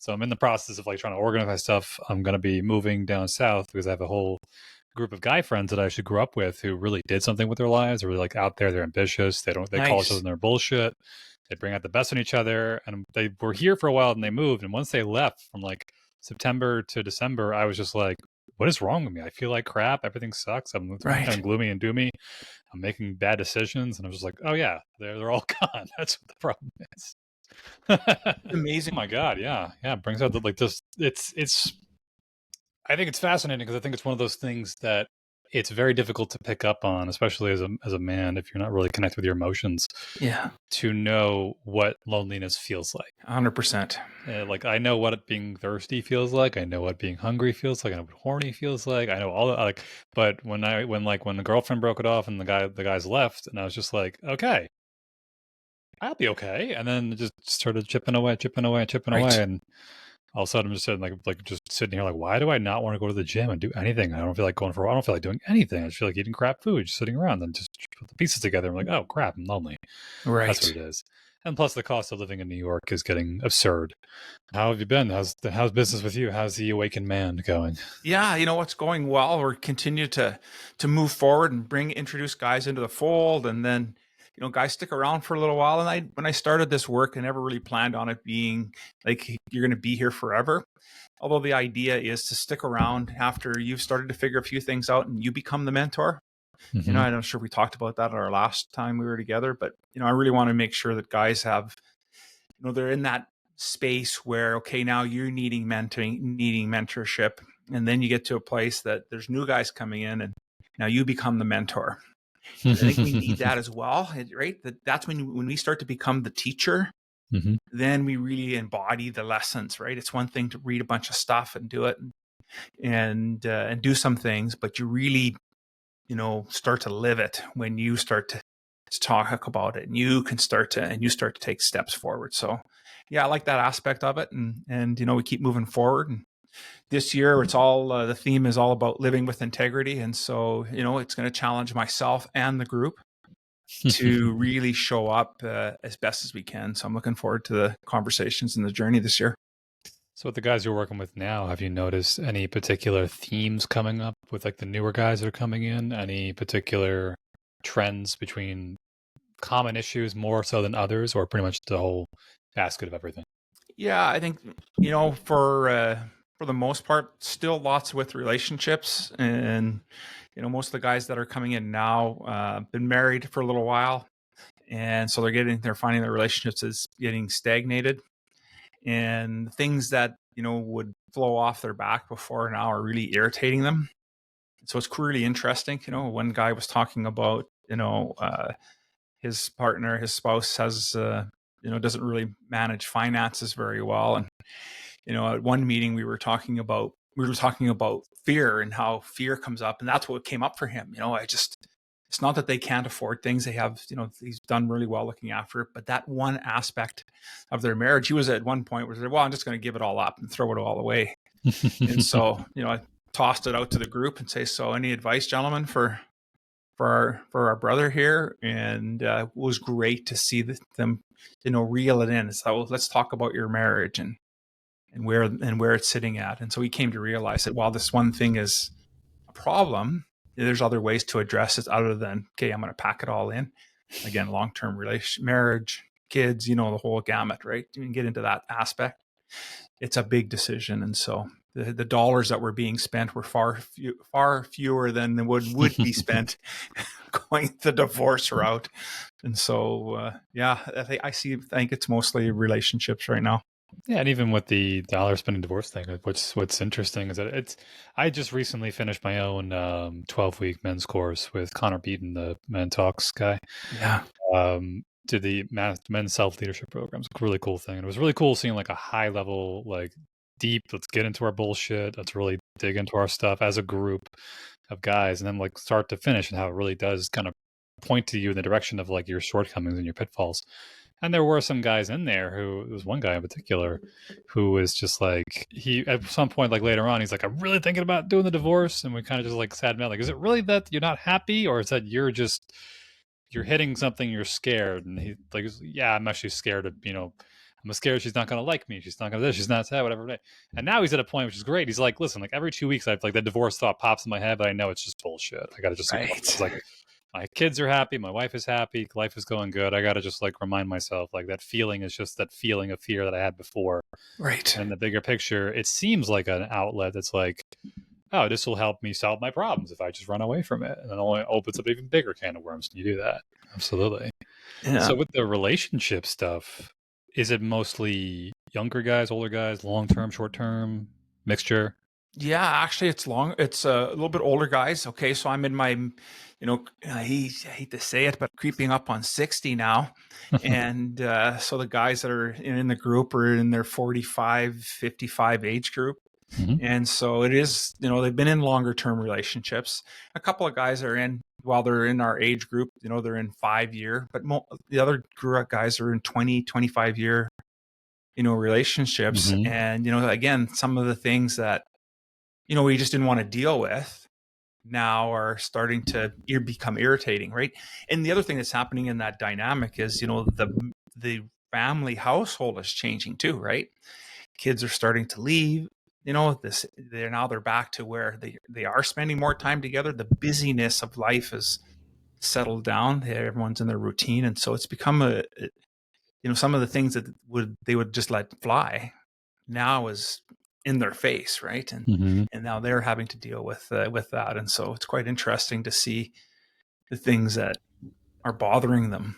So I'm in the process of like trying to organize my stuff. I'm going to be moving down south because I have a whole group of guy friends that I actually grew up with who really did something with their lives. They're really like out there. They're ambitious. They call each other Nice. their bullshit. They bring out the best in each other. And they were here for a while and they moved. And once they left from like September to December, I was just like, what is wrong with me? I feel like crap. Everything sucks. I'm kind of gloomy and doomy. I'm making bad decisions. And I was just like, oh yeah, they're all gone. That's what the problem is. Amazing. Oh my God. Yeah. Yeah. It brings out the, like this. I think it's fascinating because I think it's one of those things that it's very difficult to pick up on, especially as a man, if you're not really connected with your emotions. Yeah. To know what loneliness feels like. 100%. Like I know what being thirsty feels like. I know what being hungry feels like. I know what horny feels like. I know all that. Like, but when the girlfriend broke it off and the guys left, and I was just like, okay, I'll be okay. And then it just started chipping away, and all of a sudden I'm just sitting like just sitting here like, why do I not want to go to the gym and do anything? I don't feel like doing anything. I just feel like eating crap food, just sitting around and just put the pieces together. I'm like, oh crap, I'm lonely. Right. That's what it is. And plus the cost of living in New York is getting absurd. How have you been? How's business with you? How's the awakened man going? Yeah, what's going well. We're continue to move forward and introduce guys into the fold, and then guys stick around for a little while. And when I started this work, I never really planned on it being like you're going to be here forever. Although the idea is to stick around after you've started to figure a few things out and you become the mentor. Mm-hmm. I'm not sure we talked about that our last time we were together, but I really want to make sure that guys have, they're in that space where, okay, now you're needing mentorship. And then you get to a place that there's new guys coming in and now you become the mentor. I think we need that as well, right? That's when we start to become the teacher, mm-hmm. Then we really embody the lessons, right? It's one thing to read a bunch of stuff and do it and do some things, but you really, start to live it when you start to talk about it and you start to take steps forward. So yeah, I like that aspect of it. And we keep moving forward. And this year it's all, the theme is all about living with integrity. And so, it's going to challenge myself and the group to really show up as best as we can. So I'm looking forward to the conversations and the journey this year. So with the guys you're working with now, have you noticed any particular themes coming up with like the newer guys that are coming in? Any particular trends between common issues more so than others, or pretty much the whole basket of everything? Yeah, I think, for the most part, still lots with relationships. And, most of the guys that are coming in now been married for a little while. And so they're finding their relationships is getting stagnated. And things that, would flow off their back before now are really irritating them. So it's really interesting. One guy was talking about, his partner, his spouse has, doesn't really manage finances very well. And, at one meeting we were talking about fear and how fear comes up. And that's what came up for him. It's not that they can't afford things. They have, he's done really well looking after it. But that one aspect of their marriage, he was at one point where he said, well, I'm just going to give it all up and throw it all away. And so, I tossed it out to the group and say, so any advice, gentlemen, for our brother here? And it was great to see them, reel it in. So let's talk about your marriage and where it's sitting at. And so he came to realize that while this one thing is a problem, there's other ways to address it other than, okay, I'm going to pack it all in. Again, long-term relation, marriage, kids, the whole gamut, right? You can get into that aspect. It's a big decision. And so the dollars that were being spent were far fewer than would be spent going the divorce route. And so, I think it's mostly relationships right now. Yeah, and even with the dollar spending divorce thing, what's interesting is that I just recently finished my own 12-week men's course with Connor Beaton, the Men Talks guy. Yeah. Did the men's self-leadership programs. Really cool thing. And it was really cool seeing like a high level, like deep, let's get into our bullshit. Let's really dig into our stuff as a group of guys. And then like start to finish and how it really does kind of point to you in the direction of like your shortcomings and your pitfalls. And there were some guys in there there was one guy in particular who was just like, he, at some point, like later on, he's like, I'm really thinking about doing the divorce. And we kind of just like sat down, like, is it really that you're not happy? Or is that you're hitting something, you're scared? And he like, yeah, I'm actually scared of, I'm scared she's not going to like me. She's not going to this. She's not that, whatever. And now he's at a point which is great. He's like, listen, like every 2 weeks, I've like the divorce thought pops in my head, but I know it's just bullshit. I got to just ignore it. It's like, my kids are happy. My wife is happy. Life is going good. I got to just like remind myself like that feeling is just that feeling of fear that I had before. Right. And in the bigger picture, it seems like an outlet that's like, oh, this will help me solve my problems if I just run away from it. And it only opens up an even bigger can of worms when you do that. Absolutely. Yeah. So with the relationship stuff, is it mostly younger guys, older guys, long-term, short-term, mixture? Yeah, actually it's a little bit older guys. Okay, so I'm in my, I hate to say it, but creeping up on 60 now. And so the guys that are in the group are in their 45, 55 age group. Mhm. And so it is, they've been in longer term relationships. A couple of guys are in, while they're in our age group, they're in 5-year, but the other guys are in 20, 25-year, relationships. Mhm. And, again, some of the things that, we just didn't want to deal with now are starting to become irritating, right? And the other thing that's happening in that dynamic is, the family household is changing too, right? Kids are starting to leave. They're back to where they are spending more time together. The busyness of life has settled down. Everyone's in their routine, and so it's become some of the things that they would just let fly now is in their face, right? Mhm. And now they're having to deal with that, and so it's quite interesting to see the things that are bothering them,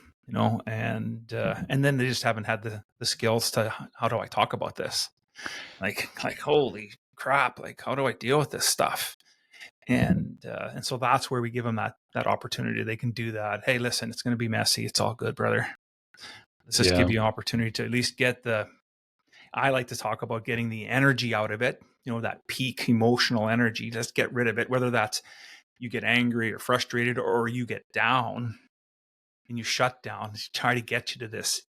and then they just haven't had the skills to, how do I talk about this? Like holy crap! Like, how do I deal with this stuff? And so that's where we give them that opportunity. They can do that. Hey, listen, it's going to be messy. It's all good, brother. Let's just give you an opportunity to at least get I like to talk about getting the energy out of it, that peak emotional energy. Just get rid of it, whether that's you get angry or frustrated or you get down and you shut down. Try to get you to this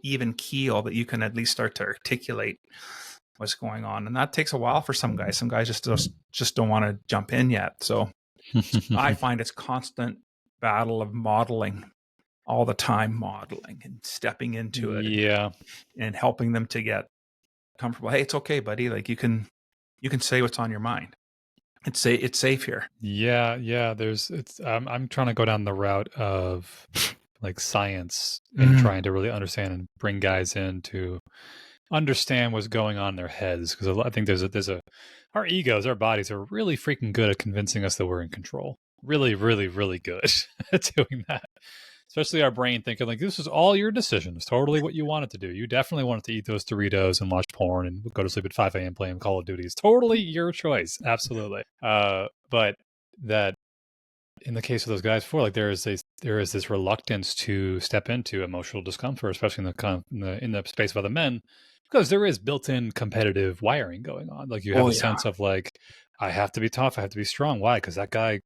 even keel that you can at least start to articulate what's going on. And that takes a while for some guys. Some guys just don't want to jump in yet. So I find it's constant battle of modeling all the time, modeling and stepping into it and helping them to get comfortable. Hey, it's okay, buddy. Like you can say what's on your mind. It's safe here. Yeah. I'm trying to go down the route of like science and trying to really understand and bring guys in to understand what's going on in their heads, because I think there's our egos, our bodies are really freaking good at convincing us that we're in control. Really, really, really good at doing that. Especially our brain thinking like this is all your decision. It's totally what you wanted to do. You definitely wanted to eat those Doritos and watch porn and go to sleep at 5 a.m. playing Call of Duty. It's totally your choice. Absolutely. But that in the case of those guys before, like there is this reluctance to step into emotional discomfort, especially in the space of other men, because there is built-in competitive wiring going on. Like you have sense of like, I have to be tough, I have to be strong. Why? Because that guy,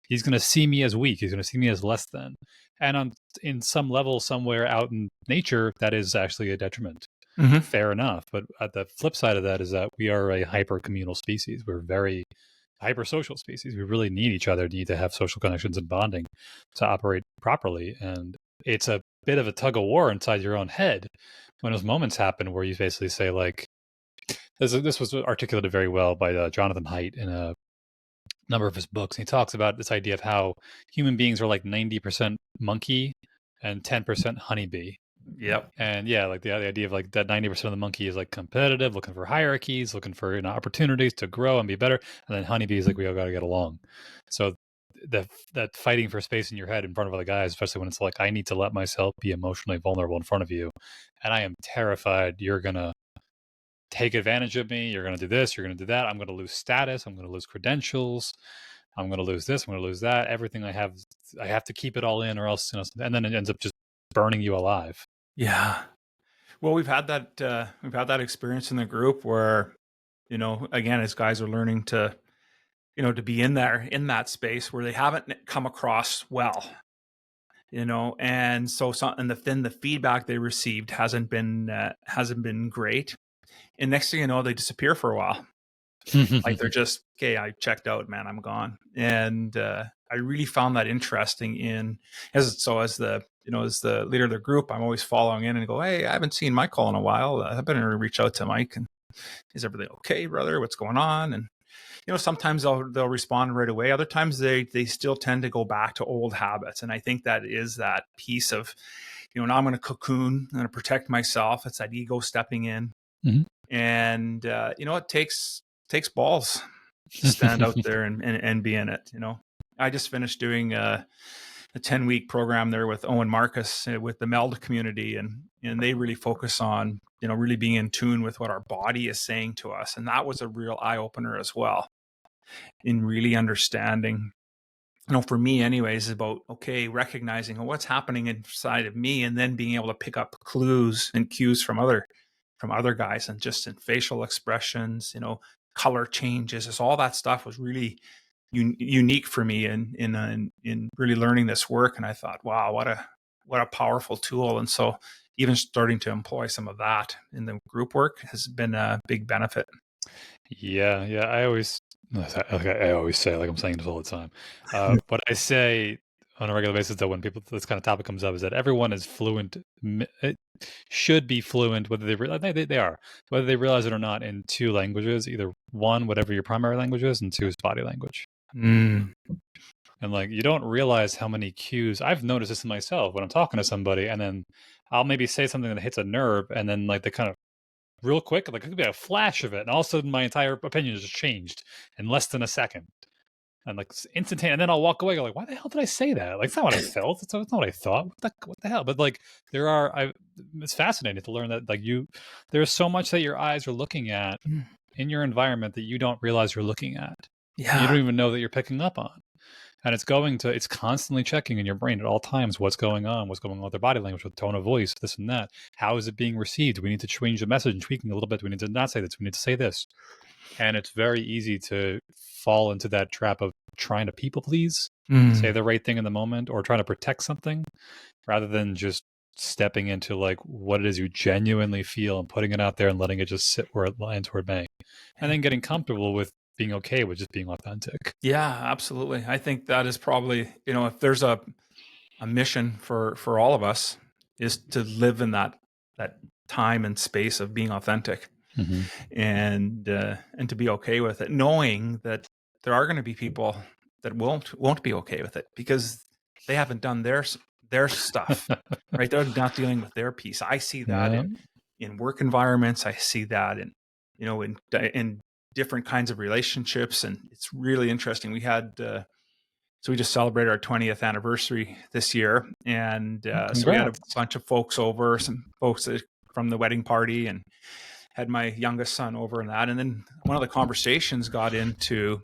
he's going to see me as weak. He's going to see me as less than. And in some level, somewhere out in nature, that is actually a detriment. Mm-hmm. Fair enough. But at the flip side of that is that we are a hyper-communal species. We're very hyper-social species. We really need each other, need to have social connections and bonding to operate properly. And it's a bit of a tug of war inside your own head when those moments happen where you basically say like, this was articulated very well by Jonathan Haidt in a number of his books. And he talks about this idea of how human beings are like 90% monkey and 10% honeybee. Yep. And yeah, like the idea of like that 90% of the monkey is like competitive, looking for hierarchies, looking for opportunities to grow and be better. And then honeybee is like, we all got to get along. So that fighting for space in your head in front of other guys, especially when it's like, I need to let myself be emotionally vulnerable in front of you. And I am terrified you're going to take advantage of me. You're going to do this. You're going to do that. I'm going to lose status. I'm going to lose credentials. I'm going to lose this. I'm going to lose that. Everything I have to keep it all in or else, and then it ends up just burning you alive. Yeah. Well, we've had that experience in the group where, again, as guys are learning to, to be in that space where they haven't come across well, and so then the feedback they received hasn't been great. And next thing you know, they disappear for a while. Like they're just, okay, I checked out, man, I'm gone. And I really found that interesting as the as the leader of the group, I'm always following in and go, hey, I haven't seen Mike in a while. I better reach out to Mike. And is everything okay, brother? What's going on? And sometimes they'll respond right away. Other times they still tend to go back to old habits. And I think that is that piece of, now I'm going to cocoon, I'm going to protect myself. It's that ego stepping in. Mm-hmm. And, it takes balls to stand out there and be in it. I just finished doing a 10-week program there with Owen Marcus with the MELD community. And they really focus on, really being in tune with what our body is saying to us. And that was a real eye opener as well, in really understanding, for me anyways, about, recognizing what's happening inside of me, and then being able to pick up clues and cues from other guys, and just in facial expressions, color changes, just all that stuff was really unique for me in really learning this work. And I thought, wow, what a powerful tool. And so even starting to employ some of that in the group work has been a big benefit. Yeah. I always say, like I'm saying this all the time. What I say on a regular basis, though, when this kind of topic comes up, is that everyone is fluent. It should be fluent, whether they realize they are, whether they realize it or not, in 2 languages. Either one, whatever your primary language is, and 2 is body language. Mm. And like, you don't realize how many cues. I've noticed this in myself when I'm talking to somebody, and then I'll maybe say something that hits a nerve, and then like they kind of real quick, like it could be a flash of it, and all of a sudden my entire opinion has just changed in less than a second, and like instantaneous. And then I'll walk away, go like, "Why the hell did I say that? Like, it's not what I felt. It's not what I thought. What the hell?" But like, it's fascinating to learn that like there's so much that your eyes are looking at in your environment that you don't realize you're looking at. Yeah, you don't even know that you're picking up on. And it's constantly checking in your brain at all times what's going on with their body language, with tone of voice, this and that. How is it being received? We need to change the message and tweaking a little bit. We need to not say this. We need to say this. And it's very easy to fall into that trap of trying to people please, say the right thing in the moment, or trying to protect something, rather than just stepping into like what it is you genuinely feel and putting it out there and letting it just sit where it lands, where it may. And then getting comfortable with being okay with just being authentic. Yeah, absolutely. I think that is probably, if there's a mission for all of us, is to live in that time and space of being authentic, and to be okay with it, knowing that there are going to be people that won't be okay with it because they haven't done their stuff, right? They're not dealing with their piece. I see that in work environments. I see that in different kinds of relationships. And it's really interesting. We had, so we just celebrated our 20th anniversary this year. And so we had a bunch of folks over, some folks from the wedding party, and had my youngest son over and that. And then one of the conversations got into,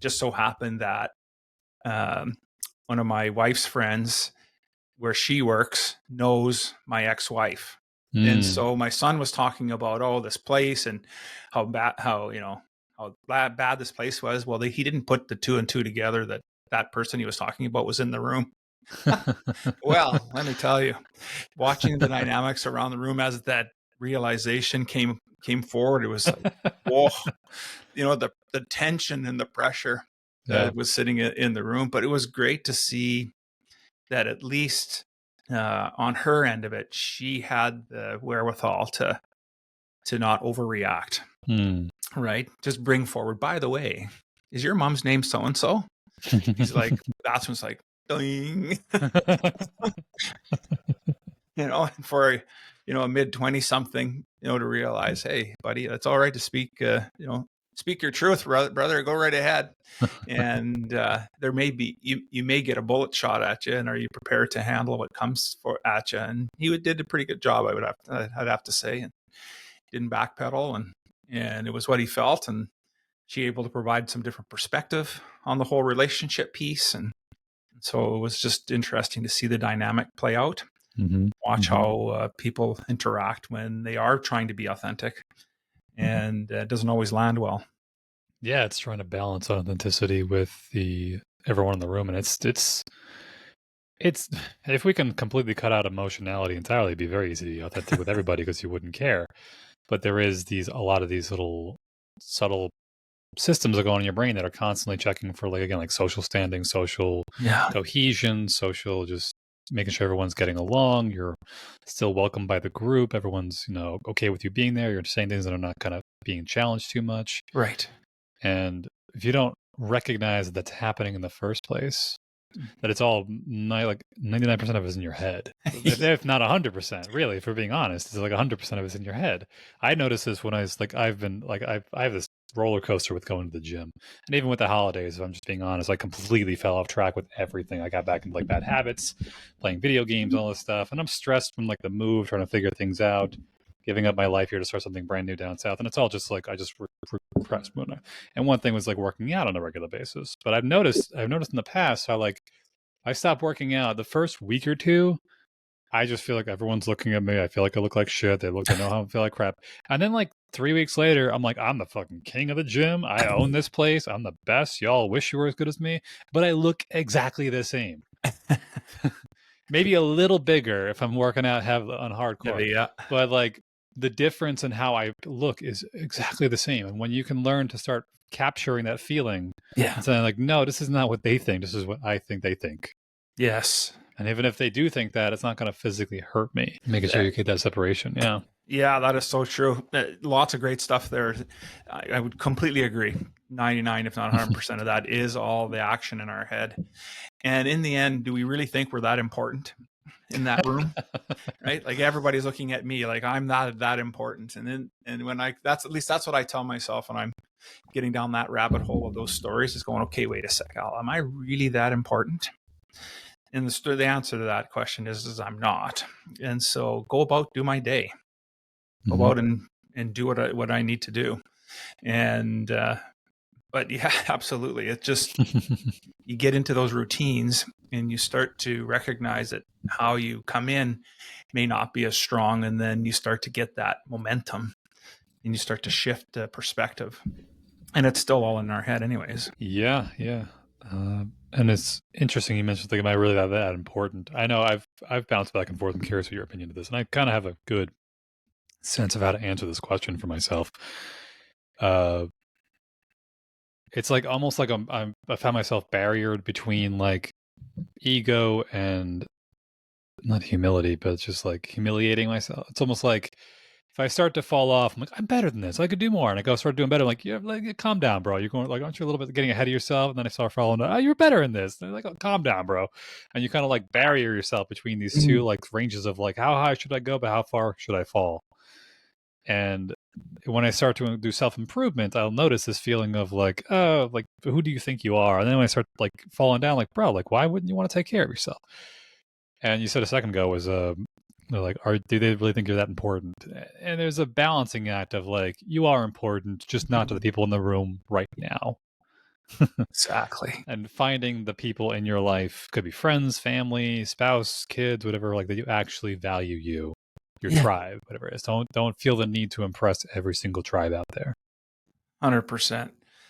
just so happened that one of my wife's friends, where she works, knows my ex-wife. And so my son was talking about, this place and how bad this place was. Well, he didn't put the 2 and 2 together that person he was talking about was in the room. Well, let me tell you, watching the dynamics around the room as that realization came forward, it was like, whoa, the tension and the pressure that was sitting in the room. But it was great to see that at least on her end of it, she had the wherewithal to not overreact, right? Just bring forward, by the way, is your mom's name so-and-so? He's like, that's when it's like, ding. For a mid-20 something, to realize, hey, buddy, it's all right to speak, speak your truth, brother, go right ahead. And there may be, you may get a bullet shot at you, and are you prepared to handle what comes at you? And he did a pretty good job, I'd have to say, and didn't backpedal, and it was what he felt, and she able to provide some different perspective on the whole relationship piece. And so it was just interesting to see the dynamic play out, watch how people interact when they are trying to be authentic, and it doesn't always land well. Yeah, it's trying to balance authenticity with everyone in the room, and it's if we can completely cut out emotionality entirely, it'd be very easy to be authentic with everybody because you wouldn't care. But there is a lot of these little subtle systems that go on in your brain that are constantly checking for, like, again, like social standing, social cohesion, social just making sure everyone's getting along. You're still welcomed by the group. Everyone's, okay with you being there. You're saying things that are not kind of being challenged too much. Right. And if you don't recognize that's happening in the first place, that it's all like 99% of it is in your head. If not 100%, really, if we're being honest, it's like 100% of it's in your head. I noticed this when I was like, I have this roller coaster with going to the gym. And even with the holidays, if I'm just being honest, I completely fell off track with everything. I got back into like bad habits, playing video games, all this stuff. And I'm stressed from like the move, trying to figure things out, giving up my life here to start something brand new down south. And it's all just like, I just repressed. And one thing was like working out on a regular basis. But I've noticed in the past how like, I stopped working out the first week or two. I just feel like everyone's looking at me. I feel like I look like shit. They know how I feel like crap. And then like 3 weeks later, I'm like, I'm the fucking king of the gym. I own this place. I'm the best. Y'all wish you were as good as me. But I look exactly the same. Maybe a little bigger if I'm working out on hardcore. Yeah. But like the difference in how I look is exactly the same. And when you can learn to start capturing that feeling, and saying like, no, this is not what they think. This is what I think they think. Yes. And even if they do think that, it's not going to physically hurt me. Making sure you get that separation. Yeah. Yeah, that is so true. Lots of great stuff there. I would completely agree. 99, if not 100% of that is all the action in our head. And in the end, do we really think we're that important in that room? Right? Like everybody's looking at me like I'm not that important. And when that's what I tell myself when I'm getting down that rabbit hole of those stories, is going, okay, wait a sec, Al, am I really that important? And the answer to that question is I'm not. And so go about, do my day. Go out and do what I need to do. And but yeah, absolutely. It just you get into those routines and you start to recognize that how you come in may not be as strong, and then you start to get that momentum and you start to shift the perspective. And it's still all in our head anyways. Yeah. And it's interesting you mentioned, like, am I really that important? I know I've bounced back and forth. I'm curious what your opinion of this, and I kind of have a good sense of how to answer this question for myself. It's like almost like I found myself barriered between like ego and not humility, but it's just like humiliating myself. It's almost like if I start to fall off, I'm like, I'm better than this. I could do more. And I go start doing better. I'm like, yeah, like, calm down, bro. You're going like, aren't you a little bit getting ahead of yourself? And then I start falling. Oh, you're better in this. And they're like, oh, calm down, bro. And you kind of like barrier yourself between these two like ranges of like, how high should I go, but how far should I fall? And when I start to do self-improvement, I'll notice this feeling of like, oh, like, who do you think you are? And then when I start like falling down, like, bro, like, why wouldn't you want to take care of yourself? And you said a second ago was, like, do they really think you're that important? And there's a balancing act of like, you are important, just not to the people in the room right now. Exactly. And finding the people in your life, could be friends, family, spouse, kids, whatever, like that you actually value you. Your tribe, whatever it is. Don't feel the need to impress every single tribe out there. 100%.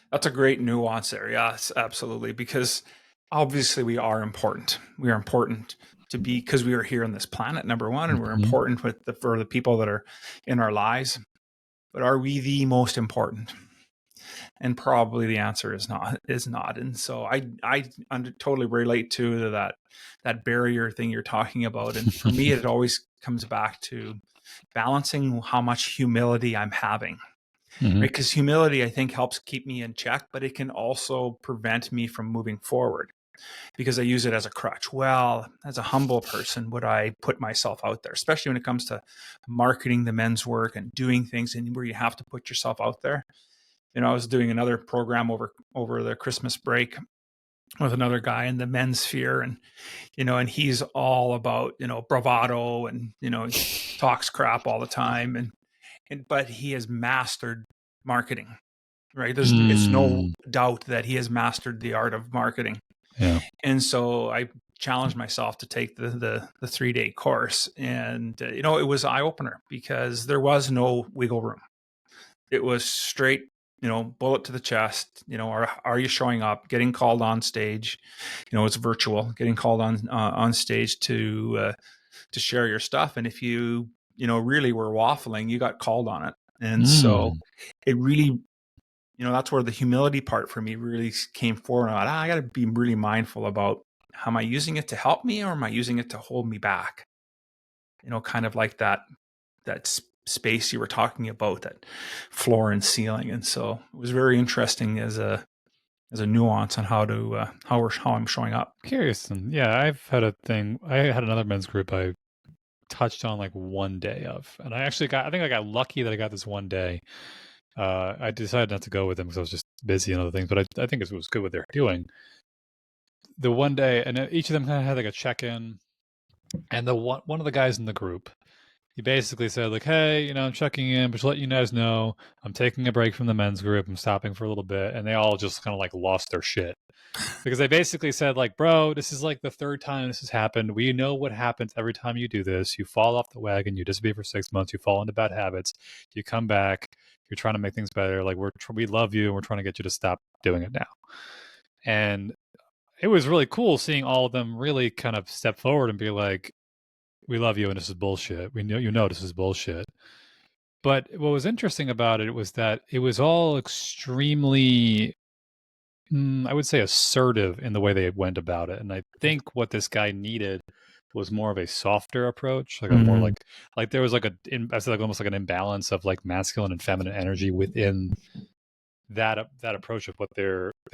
That's a great nuance there. Yes, absolutely. Because obviously we are important. We are important to be, because we are here on this planet, number one, and we're important for the people that are in our lives. But are we the most important? And probably the answer is not. And so I totally relate to that barrier thing you're talking about. And for me, it always comes back to balancing how much humility I'm having. Right? Because humility, I think, helps keep me in check, but it can also prevent me from moving forward because I use it as a crutch. Well, as a humble person, would I put myself out there, especially when it comes to marketing the men's work and doing things and where you have to put yourself out there? I was doing another program over the Christmas break with another guy in the men's sphere, and and he's all about bravado, and he talks crap all the time, but he has mastered marketing, right? It's no doubt that he has mastered the art of marketing. Yeah. And so I challenged myself to take the 3-day course, and it was eye opener because there was no wiggle room. It was straight, bullet to the chest. Are you showing up? Getting called on stage. It's virtual. Getting called on stage to share your stuff, and if you really were waffling, you got called on it. And so it really, that's where the humility part for me really came forward. I got to be really mindful about am I using it to help me, or am I using it to hold me back? Kind of like that space you were talking about, that floor and ceiling. And so it was very interesting as a nuance on how I'm showing up. Curious. And yeah, I've had a thing. I had another men's group I touched on like one day of, and I think I got lucky that I got this one day. I decided not to go with them because I was just busy and other things, but I think it was good what they're doing. The one day, and each of them kind of had like a check-in, and one of the guys in the group, he basically said like, "Hey, I'm checking in, but to let you guys know, I'm taking a break from the men's group. I'm stopping for a little bit," and they all just kind of like lost their shit. Because they basically said like, "Bro, this is like the third time this has happened. We know what happens every time you do this. You fall off the wagon, you disappear for 6 months, you fall into bad habits, you come back, you're trying to make things better. Like we love you and we're trying to get you to stop doing it now." And it was really cool seeing all of them really kind of step forward and be like, "We love you and this is bullshit. We know this is bullshit." But what was interesting about it was that it was all extremely, I would say, assertive in the way they went about it. And I think what this guy needed was more of a softer approach, like a more like there was like I said, like almost like an imbalance of like masculine and feminine energy within that approach of what we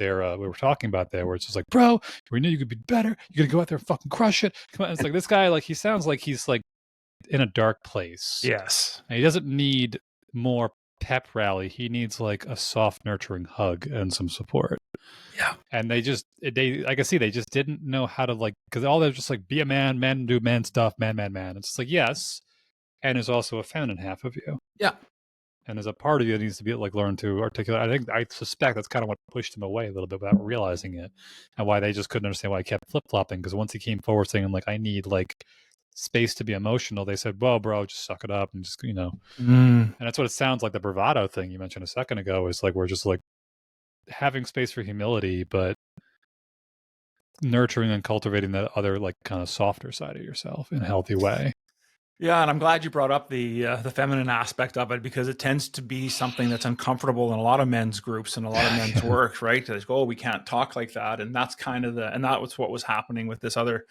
were talking about there, where it's just like, "Bro, we knew you could be better. You're gonna go out there and fucking crush it. Come on." It's like this guy, like he sounds like he's like in a dark place. Yes. And he doesn't need more pep rally. He needs like a soft, nurturing hug and some support. Yeah. And I can see they just didn't know how to like, because all they're just like, be a man, man, do man stuff, man, man, man. It's just like, yes. And there's also a feminine half of you. Yeah. And there's a part of you that needs to be like learn to articulate. I suspect that's kind of what pushed him away a little bit without realizing it, and why they just couldn't understand why he kept flip flopping. Because once he came forward saying like, "I need like space to be emotional," they said, "Well, bro, just suck it up and just And that's what it sounds like. The bravado thing you mentioned a second ago is like we're just like having space for humility, but nurturing and cultivating that other like kind of softer side of yourself in a healthy way. Yeah, and I'm glad you brought up the feminine aspect of it, because it tends to be something that's uncomfortable in a lot of men's groups and a lot of men's work, right? They go, "Oh, we can't talk like that," and that's kind of that was what was happening with this other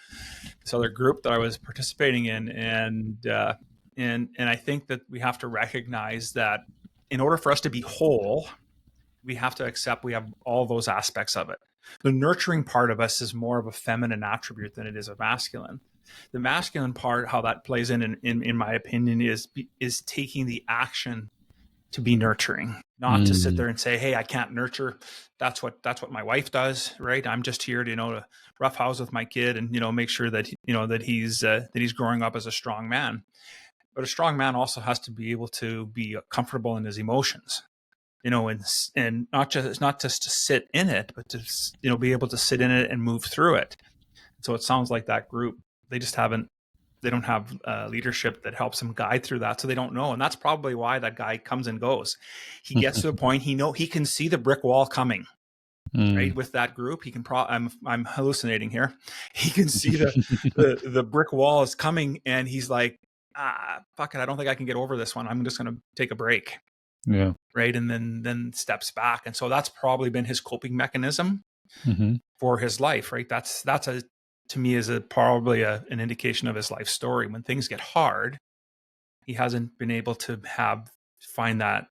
group that I was participating in, and I think that we have to recognize that in order for us to be whole, we have to accept we have all those aspects of it. The nurturing part of us is more of a feminine attribute than it is a masculine. The masculine part, how that plays in my opinion, is taking the action to be nurturing, not to sit there and say, "Hey, I can't nurture. That's what my wife does, right? I'm just here to roughhouse with my kid and make sure that that he's growing up as a strong man." But a strong man also has to be able to be comfortable in his emotions, and not just to sit in it, but to be able to sit in it and move through it. So it sounds like that group, they don't have leadership that helps them guide through that, so they don't know, and that's probably why that guy comes and goes. He gets to a point he can see the brick wall coming. Right, with that group, he can. I'm hallucinating here. He can see the brick wall is coming, and he's like, fuck it, I don't think I can get over this one. I'm just going to take a break. Yeah. Right, and then steps back, and so that's probably been his coping mechanism for his life. Right, that's to me is probably an indication of his life story. When things get hard, he hasn't been able to find that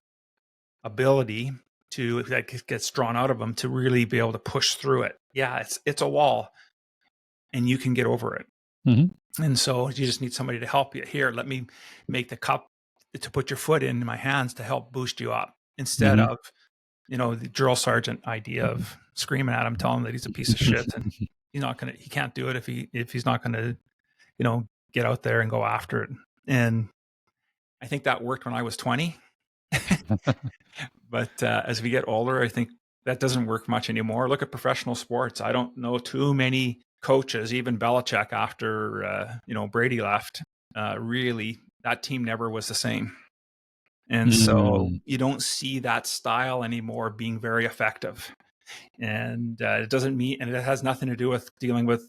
ability that gets drawn out of him to really be able to push through it. Yeah, it's a wall, and you can get over it. And so you just need somebody to help you. Here, let me make the cup to put your foot in my hands to help boost you up, instead of the drill sergeant idea of screaming at him, telling him that he's a piece of shit and he can't do it if he's not gonna get out there and go after it. And I think that worked when I was 20. But as we get older, I think that doesn't work much anymore. Look at professional sports. I don't know too many coaches, even Belichick after Brady left. Really, that team never was the same. And so you don't see that style anymore being very effective. And it doesn't mean, and it has nothing to do with dealing with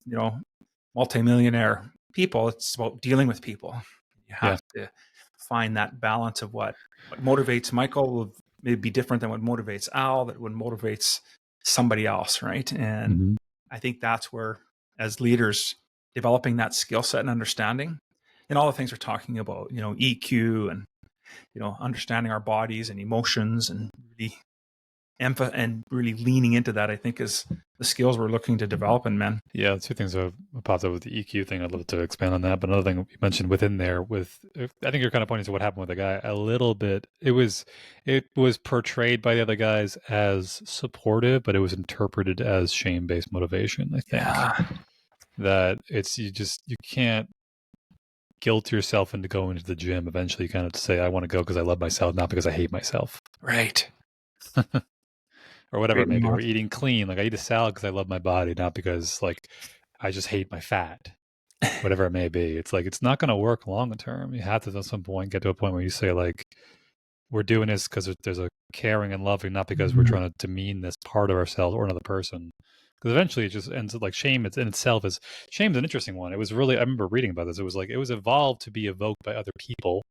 multimillionaire people. It's about dealing with people. You have to find that balance of what motivates Michael will maybe be different than what motivates Al, that what motivates somebody else, right? And I think that's where, as leaders, developing that skill set and understanding, and all the things we're talking about, EQ and, understanding our bodies and emotions, and really leaning into that, I think, is the skills we're looking to develop in men. Yeah, two things have popped up with the EQ thing. I'd love to expand on that. But another thing you mentioned within there, I think you're kind of pointing to what happened with the guy a little bit. It was portrayed by the other guys as supportive, but it was interpreted as shame-based motivation. I think that you can't guilt yourself into going to the gym. Eventually, you kind of say, I want to go because I love myself, not because I hate myself. Right. Or whatever it may be. Or eating clean. Like, I eat a salad because I love my body, not because, like, I just hate my fat. Whatever it may be. It's like, it's not going to work long term. You have to, at some point, get to a point where you say, like, we're doing this because there's a caring and loving, not because we're trying to demean this part of ourselves or another person. Because eventually it just ends up like shame. It's in itself is shame's an interesting one. It was really, I remember reading about this. It was like, it was evolved to be evoked by other people,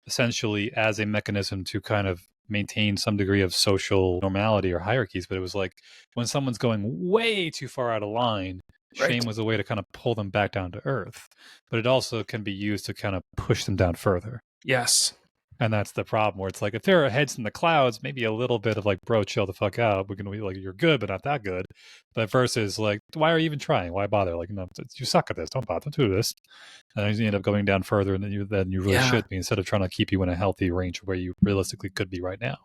essentially as a mechanism to kind of maintain some degree of social normality or hierarchies. But it was like, when someone's going way too far out of line, shame was a way to kind of pull them back down to earth. But it also can be used to kind of push them down further. Yes. And that's the problem, where it's like, if there are heads in the clouds, maybe a little bit of like, bro, chill the fuck out. We're going to be like, you're good, but not that good. But versus like, why are you even trying? Why bother? Like, no, you suck at this. Don't bother. Don't do this. And then you end up going down further than you really should be, instead of trying to keep you in a healthy range where you realistically could be right now.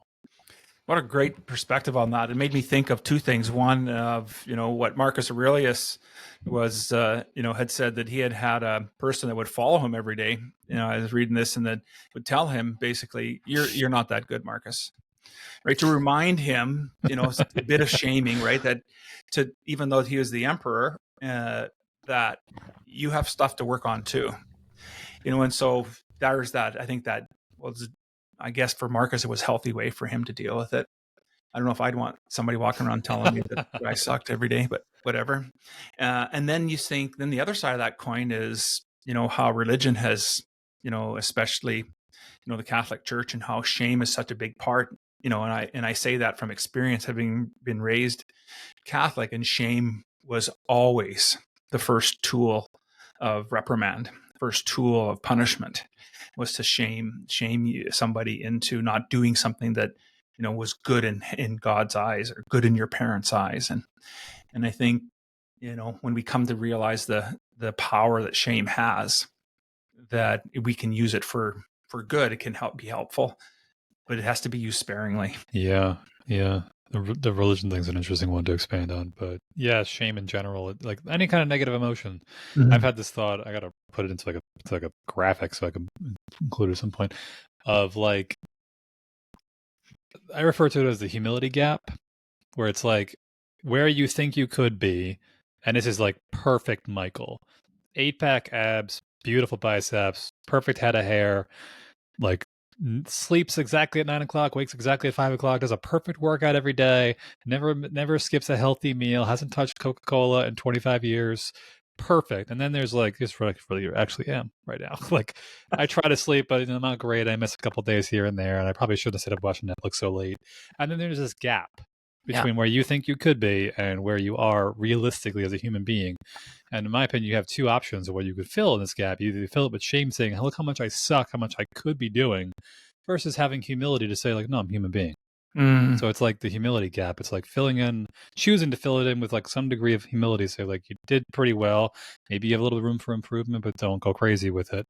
What a great perspective on that. It made me think of two things. One of, what Marcus Aurelius was, had said, that he had a person that would follow him every day. I was reading this, and that would tell him basically, you're not that good, Marcus. Right. To remind him, a bit of shaming, right. That even though he was the emperor, that you have stuff to work on too, and so there's that. I think that was, I guess for Marcus, it was a healthy way for him to deal with it. I don't know if I'd want somebody walking around telling me that I sucked every day, but whatever. And then you think, then the other side of that coin is, how religion has, especially, the Catholic Church, and how shame is such a big part, and I say that from experience, having been raised Catholic, and shame was always the first tool of reprimand, first tool of punishment, was to shame somebody into not doing something that, was good in God's eyes, or good in your parents' eyes. And I think, when we come to realize the power that shame has, that we can use it for good, it can be helpful, but it has to be used sparingly. Yeah. The religion thing's an interesting one to expand on, but yeah, shame in general, like any kind of negative emotion. I've had this thought. I got to put it into like a graphic so I can include it at some point, of like, I refer to it as the humility gap, where it's like, where you think you could be, and this is like perfect Michael, 8-pack abs, beautiful biceps, perfect head of hair, like sleeps exactly at 9 o'clock, wakes exactly at 5 o'clock, does a perfect workout every day, never skips a healthy meal, hasn't touched Coca-Cola in 25 years. Perfect. And then there's like, this really actually am right now. Like, I try to sleep, but I'm not great. I miss a couple days here and there, and I probably shouldn't have stayed up watching Netflix so late. And then there's this gap between where you think you could be and where you are realistically as a human being. And in my opinion, you have two options of what you could fill in this gap. You either fill it with shame, saying, look how much I suck, how much I could be doing, versus having humility to say, like, no, I'm a human being. So it's like the humility gap. It's like choosing to fill it in with like some degree of humility. Say, like, you did pretty well. Maybe you have a little room for improvement, but don't go crazy with it.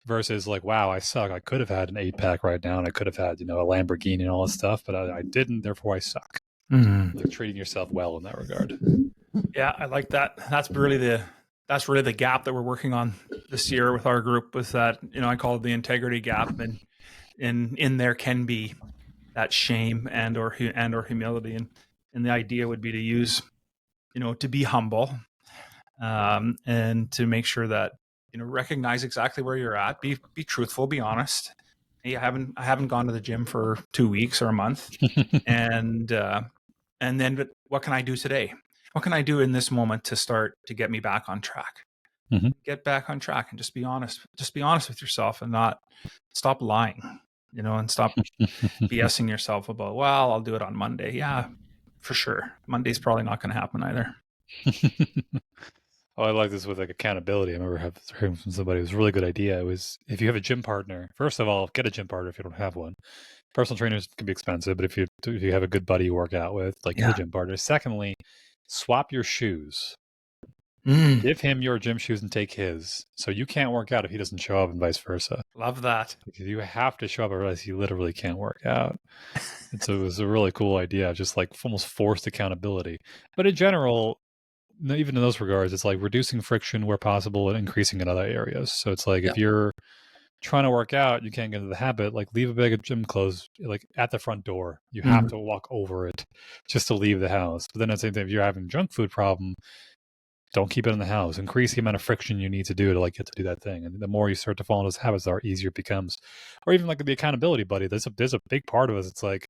Versus like, wow, I suck. I could have had an 8-pack right now, and I could have had, a Lamborghini and all this stuff, but I didn't. Therefore, I suck. Like, treating yourself well in that regard. Yeah, I like that. That's really the gap that we're working on this year with our group. With that, I call it the integrity gap, and in there can be that shame and or humility, and the idea would be to use, to be humble, and to make sure that, recognize exactly where you're at, be truthful, be honest. Hey, I haven't gone to the gym for 2 weeks or a month, and then what can I do today? What can I do in this moment to start to get me back on track? Get back on track, and just be honest. Just be honest with yourself, and not stop lying, and stop BSing yourself about, well, I'll do it on Monday. Yeah, for sure. Monday's probably not going to happen either. Oh, I like this with like accountability. I remember hearing from somebody, it was a really good idea. It was, if you have a gym partner, first of all, get a gym partner if you don't have one. Personal trainers can be expensive, but if you have a good buddy you work out with, like, get a gym partner. Secondly, swap your shoes. Give him your gym shoes and take his. So you can't work out if he doesn't show up, and vice versa. Love that. Because you have to show up, otherwise you literally can't work out. And so it was a really cool idea, just like almost forced accountability. But in general, even in those regards, it's like reducing friction where possible and increasing in other areas. So it's like, if you're trying to work out, you can't get into the habit, like, leave a bag of gym clothes like at the front door. You have to walk over it just to leave the house. But then at the same time, if you're having a junk food problem, don't keep it in the house. Increase the amount of friction you need to do to like get to do that thing. And the more you start to fall into those habits, the easier it becomes. Or even like the accountability buddy. There's a big part of us. It's like,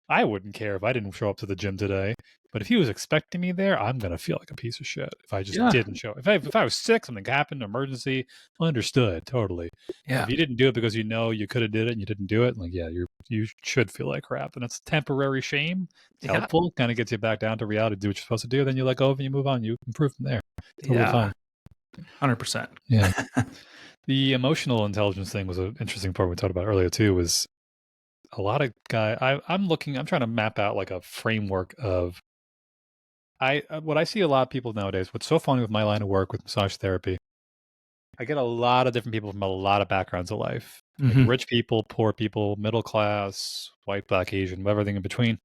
I wouldn't care if I didn't show up to the gym today, but if he was expecting me there, I'm gonna feel like a piece of shit if I just didn't show. If I was sick, something happened, emergency, understood totally. Yeah. If you didn't do it because you could have did it and you didn't do it, like, you should feel like crap, and it's temporary shame. It's helpful, kind of gets you back down to reality, do what you're supposed to do, then you let go of it and you move on, you improve from there. Totally fine. 100%. Yeah. The emotional intelligence thing was an interesting part we talked about earlier too. Was a lot of I'm trying to map out like a framework of what I see a lot of people nowadays. What's so funny with my line of work with massage therapy, I get a lot of different people from a lot of backgrounds of life, like rich people, poor people, middle class, white, black, Asian, everything in between,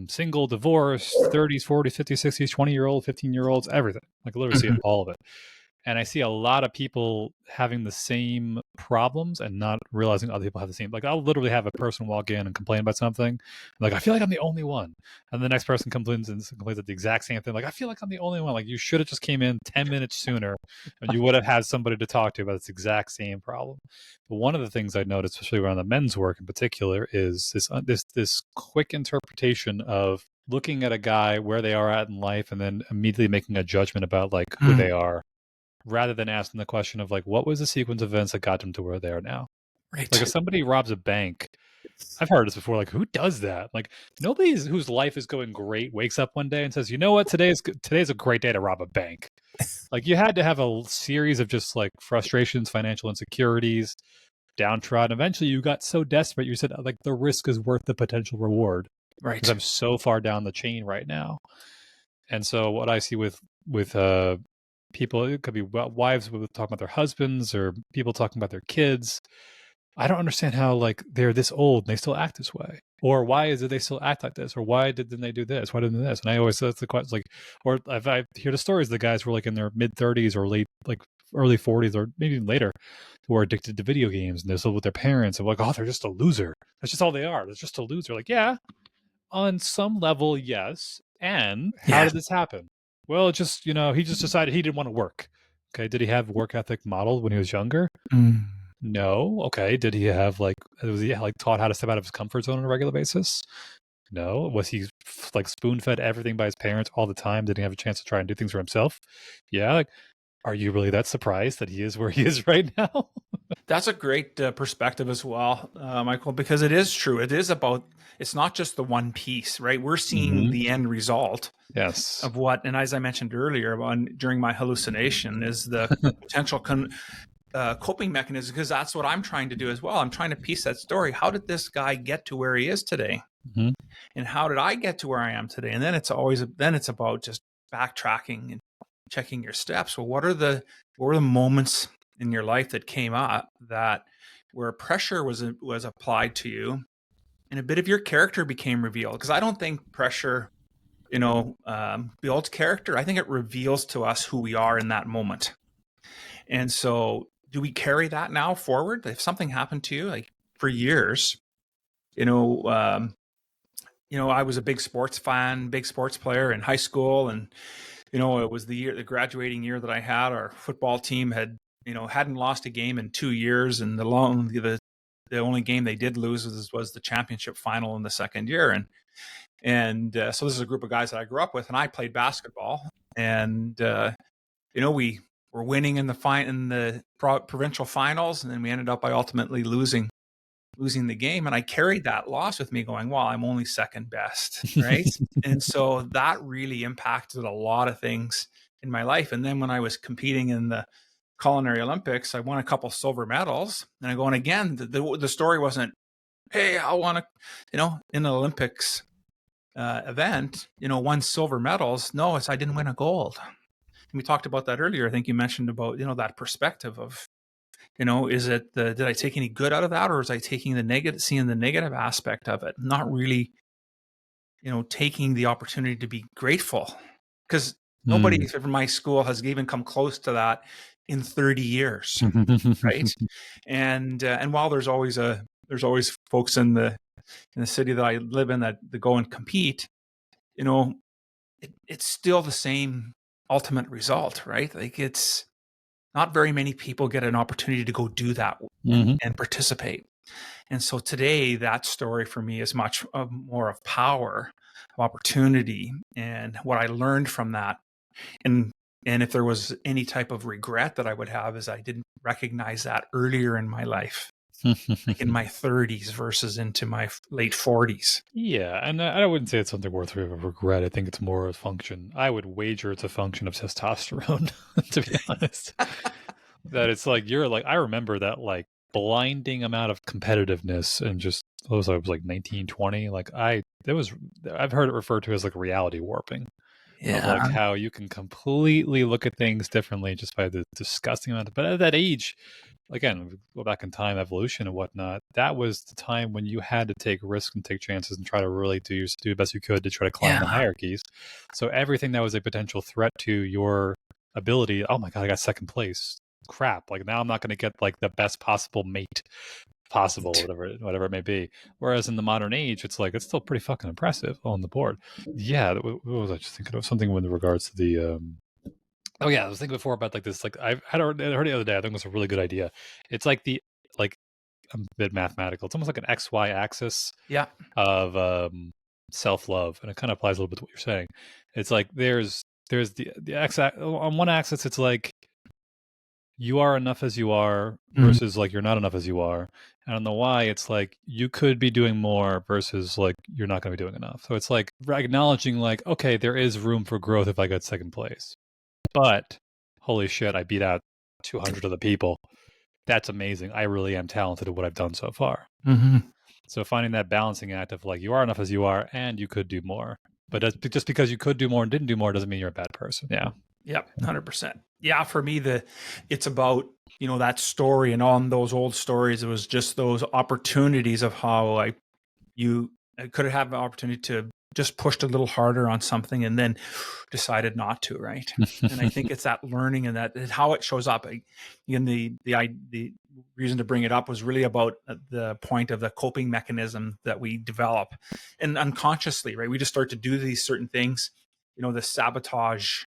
single, divorced, 30s, 40s, 50s, 60s, 20-year-old, 15-year-olds, everything. Like, literally see all of it. And I see a lot of people having the same problems and not realizing other people have the same. Like, I'll literally have a person walk in and complain about something. Like, I feel like I'm the only one. And the next person complains at the exact same thing. Like, I feel like I'm the only one. Like, you should have just came in 10 minutes sooner and you would have had somebody to talk to about this exact same problem. But one of the things I noticed, especially around the men's work in particular, is this quick interpretation of looking at a guy where they are at in life and then immediately making a judgment about like who they are, rather than asking the question of like, what was the sequence of events that got them to where they are now? Right. Like, if somebody robs a bank, I've heard this before, like, who does that? Like, nobody whose life is going great wakes up one day and says, you know what, today's a great day to rob a bank. Like, you had to have a series of just like frustrations, financial insecurities, downtrodden. Eventually you got so desperate, you said, like, the risk is worth the potential reward. Right. Because I'm so far down the chain right now. And so what I see with people, it could be wives talking about their husbands or people talking about their kids. I don't understand how, like, they're this old and they still act this way, or why is it they still act like this, or why didn't they do this? Why didn't they do this? And I always say the question, like, or I hear the stories of the guys who were like in their mid 30s or late, like early 40s or maybe even later, who are addicted to video games and they're still with their parents and like, oh, they're just a loser. That's just all they are. They're just a loser. Like, yeah, on some level, yes. And how did this happen? Well, it just, he just decided he didn't want to work. Okay. Did he have work ethic modeled when he was younger? No. Okay. Did he have was he like taught how to step out of his comfort zone on a regular basis? No. Was he like spoon fed everything by his parents all the time? Did he have a chance to try and do things for himself? Yeah. Like, are you really that surprised that he is where he is right now? That's a great perspective as well, Michael, because it is true. It's not just the one piece, right? We're seeing the end result of what, and as I mentioned earlier during my hallucination, is the potential coping mechanism, because that's what I'm trying to do as well. I'm trying to piece that story. How did this guy get to where he is today? And how did I get to where I am today? And then it's about just backtracking and checking your steps. Well, what were the moments in your life that came up where pressure was applied to you and a bit of your character became revealed? Because I don't think pressure, builds character. I think it reveals to us who we are in that moment. And so do we carry that now forward? If something happened to you, like for years, I was a big sports fan, big sports player in high school. And, it was the graduating year that I had. Our football team hadn't lost a game in 2 years. And the only game they did lose was the championship final in the second year. And so this is a group of guys that I grew up with, and I played basketball. And, we were winning in the provincial finals, and then we ended up by ultimately losing the game. And I carried that loss with me going, well, I'm only second best. Right. And so that really impacted a lot of things in my life. And then when I was competing in the Culinary Olympics, I won a couple silver medals. And I go, and again, the story wasn't, hey, I want to, in the Olympics event, won silver medals. No, it's I didn't win a gold. And we talked about that earlier. I think you mentioned about, that perspective of, is it did I take any good out of that, or was I taking seeing the negative aspect of it, not really, taking the opportunity to be grateful, because nobody from my school has even come close to that in 30 years, right? And while there's always folks in the city that I live in that go and compete, it's still the same ultimate result, right? Like, it's not very many people get an opportunity to go do that and participate. And so today, that story for me is much more of power, of opportunity, and what I learned from that. And if there was any type of regret that I would have, is I didn't recognize that earlier in my life, like in my 30s versus into my late 40s. Yeah, and I wouldn't say it's something worth of regret. I think it's more a function. I would wager it's a function of testosterone, to be honest. That it's like I remember that like blinding amount of competitiveness and just I was like 19, 20. I've heard it referred to as like reality warping. Of like how you can completely look at things differently just by the disgusting amount. But at that age, again, go back in time, evolution and whatnot, that was the time when you had to take risks and take chances and try to really do the best you could to try to climb the hierarchies. So everything that was a potential threat to your ability, oh my God, I got second place. Crap. Like now I'm not going to get like the best possible mate possible, whatever it may be. Whereas in the modern age, it's like it's still pretty fucking impressive on the board. Yeah, what was I just thinking of? Something with regards to the oh yeah, I was thinking before about like this. Like I heard the other day. I think it was a really good idea. It's like I'm a bit mathematical. It's almost like an XY axis of self-love, and it kind of applies a little bit to what you're saying. It's like there's the x on one axis. It's like you are enough as you are versus like you're not enough as you are, and on the Y, it's like you could be doing more versus like you're not going to be doing enough. So it's like acknowledging like, okay, there is room for growth if I get second place. But holy shit, I beat out 200 other people. That's amazing. I really am talented at what I've done so far. So finding that balancing act of like you are enough as you are and you could do more. But just because you could do more and didn't do more doesn't mean you're a bad person. Yeah. Yep, 100%. Yeah, for me, it's about, that story, and on those old stories, it was just those opportunities of how I could have an opportunity to just pushed a little harder on something and then decided not to, right? And I think it's that learning and that how it shows up. Again, the reason to bring it up was really about the point of the coping mechanism that we develop, and unconsciously, right? We just start to do these certain things, the sabotage,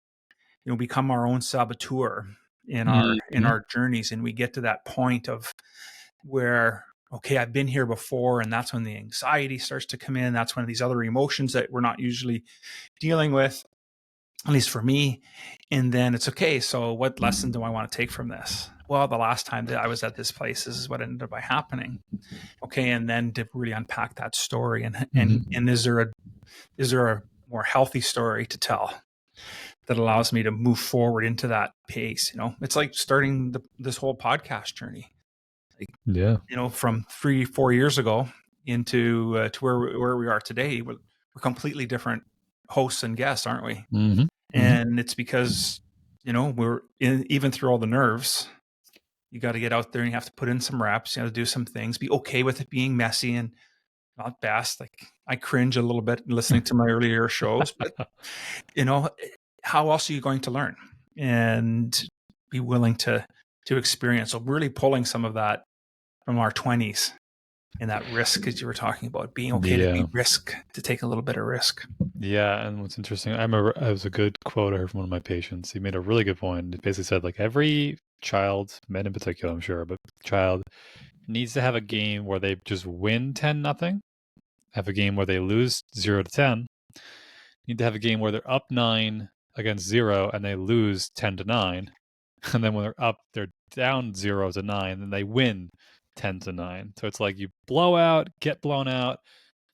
become our own saboteur in our journeys, and we get to that point of where, okay, I've been here before, and that's when the anxiety starts to come in. That's when these other emotions that we're not usually dealing with, at least for me. And then it's okay. So what lesson do I want to take from this? Well, the last time that I was at this place, this is what ended up by happening. Okay. And then to really unpack that story and is there a more healthy story to tell that allows me to move forward into that pace? It's like starting this whole podcast journey. From 3-4 years ago into to where we are today. We're completely different hosts and guests, aren't we? And it's because we're even through all the nerves, you got to get out there and you have to put in some reps, you have to do some things, be okay with it being messy and not best. Like, I cringe a little bit listening to my earlier shows, but how else are you going to learn and be willing to experience? So really pulling some of that from our 20s and that risk, as you were talking about, being okay to take a little bit of risk. Yeah, and what's interesting, I remember it was a good quote I heard from one of my patients. He made a really good point. It basically said like every child, men in particular, I'm sure, but child needs to have a game where they just win 10-0, have a game where they lose 0-10, need to have a game where they're up 9 against 0 and they lose 10-9, and then when they're down 0-9, and they win 10-9. So it's like you blow out, get blown out,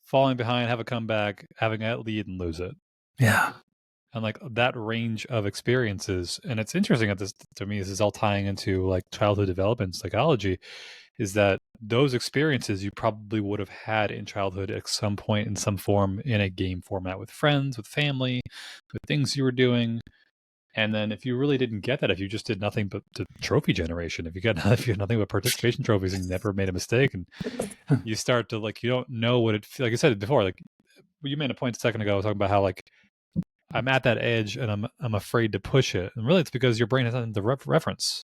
falling behind, have a comeback, having a lead and lose it. Yeah. And like that range of experiences, and it's interesting that this, to me, this is all tying into like childhood development psychology, is that those experiences you probably would have had in childhood at some point in some form in a game format with friends, with family, with things you were doing. And then if you really didn't get that, if you just did nothing but the trophy generation, if you had nothing but participation trophies and you never made a mistake, and you start to like, you don't know what it, like I said before, like you made a point a second ago talking about how like I'm at that edge and I'm afraid to push it. And really it's because your brain has nothing to reference.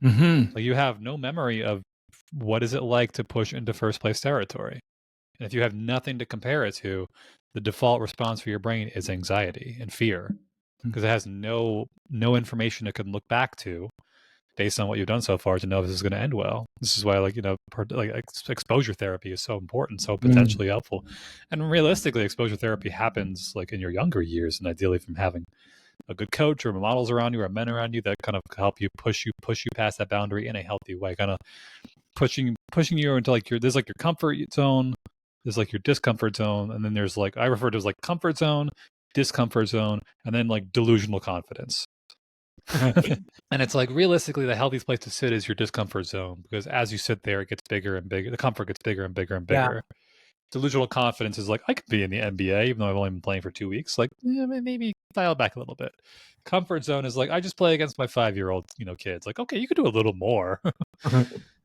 Mm-hmm. Like you have no memory of what is it like to push into first place territory. And if you have nothing to compare it to, the default response for your brain is anxiety and fear, because it has no information it can look back to based on what you've done so far to know if this is going to end well. This is why, like, exposure therapy is so important, so potentially helpful. And realistically, exposure therapy happens like in your younger years, and ideally from having a good coach or models around you or men around you that kind of help you push you past that boundary in a healthy way, kind of pushing you into like there's like your comfort zone, there's like your discomfort zone, and then there's like I refer to as like comfort zone, discomfort zone, and then like delusional confidence. And it's like realistically the healthiest place to sit is your discomfort zone, because as you sit there it gets bigger and bigger, the comfort gets bigger and bigger and bigger. Delusional confidence is like, I could be in the NBA even though I've only been playing for 2 weeks, like maybe dial back a little bit. Comfort zone is like, I just play against my 5-year-old kids, like, okay, you could do a little more.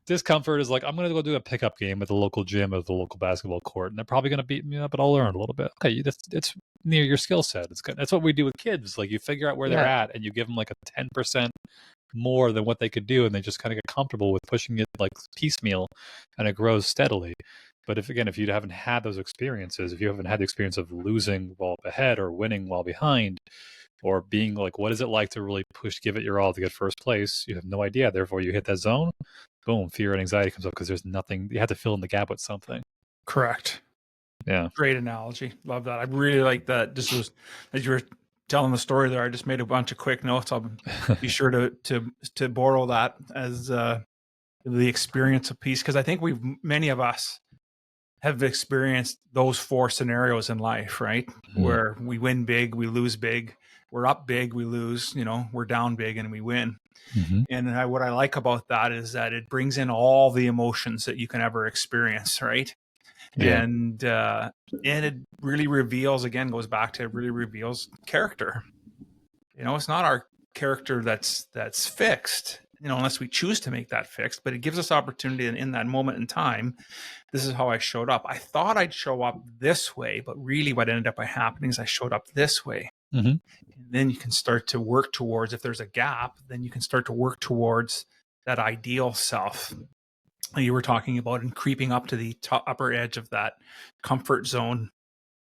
Discomfort is like, I'm going to go do a pickup game at the local gym or the local basketball court, and they're probably going to beat me up, but I'll learn a little bit. Okay, it's near your skill set. It's good. That's what we do with kids. Like you figure out where they're at, and you give them like a 10% more than what they could do, and they just kind of get comfortable with pushing it like piecemeal, and it grows steadily. But if you haven't had those experiences, if you haven't had the experience of losing while ahead or winning while behind, or being like, what is it like to really give it your all to get first place? You have no idea. Therefore, you hit that zone, boom, fear and anxiety comes up because there's nothing. You have to fill in the gap with something. Correct. Yeah. Great analogy. Love that. I really like that. This was, as you were telling the story there, I just made a bunch of quick notes. I'll be sure to borrow that as the experience of peace, because I think many of us have experienced those 4 scenarios in life, right? Mm-hmm. Where we win big, we lose big, we're up big, we lose, we're down big and we win. Mm-hmm. And what I like about that is that it brings in all the emotions that you can ever experience, right? Yeah. And it really reveals, again, goes back to, it really reveals character. It's not our character that's fixed, unless we choose to make that fixed, but it gives us opportunity in that moment in time. This is how I showed up. I thought I'd show up this way, but really what ended up happening is I showed up this way. Mm-hmm. And then you can start to work towards, if there's a gap, then you can start to work towards that ideal self you were talking about, and creeping up to the upper edge of that comfort zone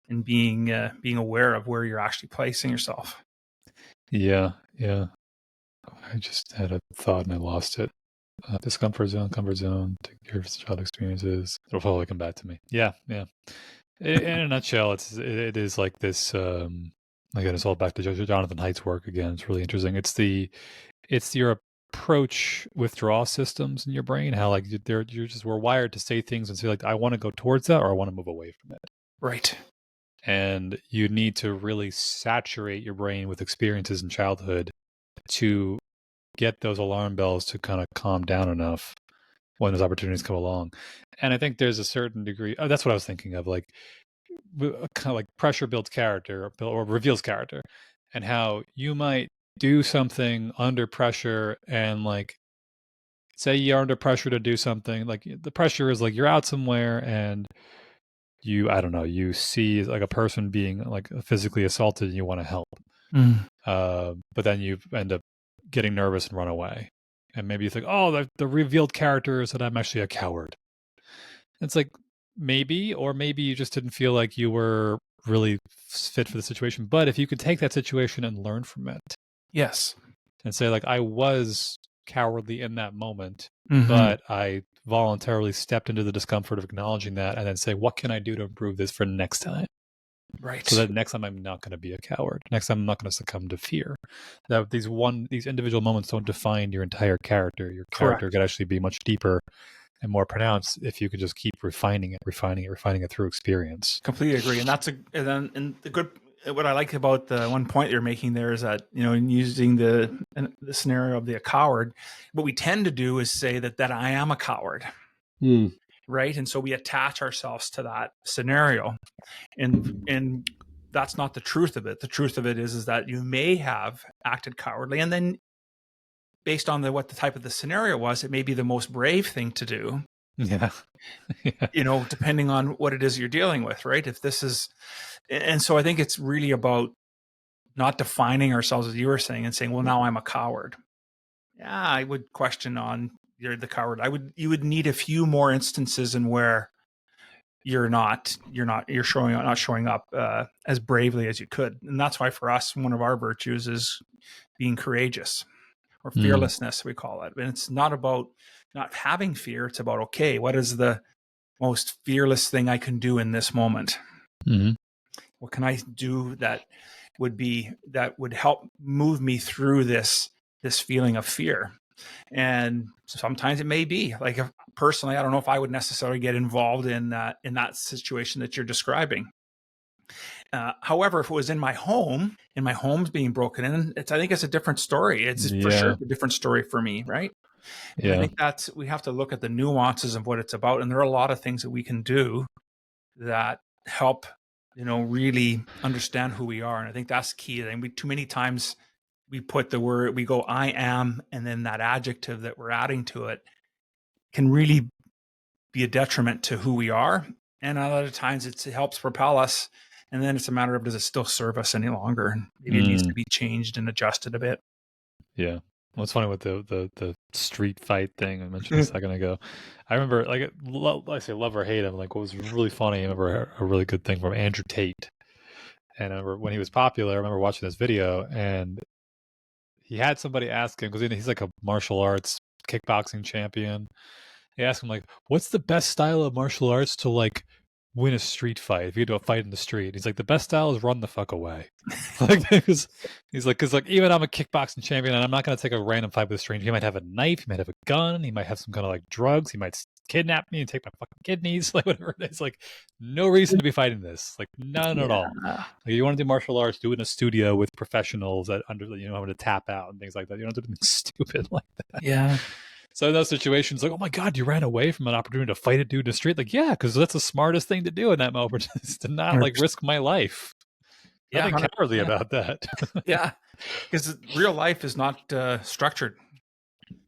and being aware of where you're actually placing yourself. Yeah. I just had a thought and I lost it. Discomfort zone, comfort zone, take care of child experiences. It'll probably come back to me. Yeah. In a nutshell, it is like this. Again, it's all back to Jonathan Haidt's work again. It's really interesting. It's your approach withdrawal systems in your brain. How like we're wired to say things and say like, I want to go towards that or I want to move away from it. Right. And you need to really saturate your brain with experiences in childhood to get those alarm bells to kind of calm down enough when those opportunities come along. And I think there's a certain degree, that's what I was thinking of, like kind of like pressure builds character or reveals character, and how you might do something under pressure, and like say you're under pressure to do something, like the pressure is like you're out somewhere and you see like a person being like physically assaulted and you want to help. But then you end up getting nervous and run away. And maybe you think, oh, the revealed character is that I'm actually a coward. It's like maybe you just didn't feel like you were really fit for the situation. But if you could take that situation and learn from it. Yes. And say like, I was cowardly in that moment, but I voluntarily stepped into the discomfort of acknowledging that, and then say, what can I do to improve this for next time? Right. So that next time I'm not going to be a coward. Next time I'm not going to succumb to fear. That these individual moments don't define your entire character. Your character could actually be much deeper and more pronounced if you could just keep refining it through experience. Completely agree. And that's what I like about the one point you're making there is that, in using the scenario of the coward, what we tend to do is say that I am a coward, right? And so we attach ourselves to that scenario, and that's not the truth of it. The truth of it is that you may have acted cowardly, and then based on what the type of the scenario was, it may be the most brave thing to do. Yeah. Yeah. Depending on what it is you're dealing with, right? And so I think it's really about not defining ourselves, as you were saying, and saying, well, now I'm a coward. Yeah, I would question on you're the coward. You would need a few more instances in where you're not showing up as bravely as you could. And that's why for us, one of our virtues is being courageous, or fearlessness, we call it. And it's not about not having fear. It's about, okay, what is the most fearless thing I can do in this moment? Mm-hmm. What can I do that would help move me through this feeling of fear? And sometimes it may be like, personally, I don't know if I would necessarily get involved in that situation that you're describing. However, if it was in my home and my home's being broken in, I think it's a different story. It's for sure a different story for me, right? And I think we have to look at the nuances of what it's about. And there are a lot of things that we can do that help, really understand who we are. And I think that's key. I think too many times we put we go, I am, and then that adjective that we're adding to it can really be a detriment to who we are. And a lot of times it helps propel us. And then it's a matter of, does it still serve us any longer? And maybe it needs to be changed and adjusted a bit. Yeah. Well, it's funny with the street fight thing I mentioned a second ago. I remember, like, I say love or hate him. Like, what was really funny, I remember a really good thing from Andrew Tate. And I remember when he was popular, I remember watching this video, and he had somebody ask him, because he's like a martial arts kickboxing champion. He asked him, like, what's the best style of martial arts to, like, win a street fight? If you do a fight in the street, he's like, the best style is run the fuck away. Like, because even I'm a kickboxing champion, and I'm not going to take a random fight with a stranger. He might have a knife, he might have a gun, he might have some kind of like drugs, he might kidnap me and take my fucking kidneys, like whatever it is. Like, no reason to be fighting this, like none at all. Like, you want to do martial arts, do it in a studio with professionals that having to tap out and things like that. You don't do anything stupid like that. Yeah. So in those situations, like, oh my God, you ran away from an opportunity to fight a dude in the street. Like, yeah, because that's the smartest thing to do in that moment, is to not like risk my life. Nothing cowardly about that. Yeah, because real life is not structured.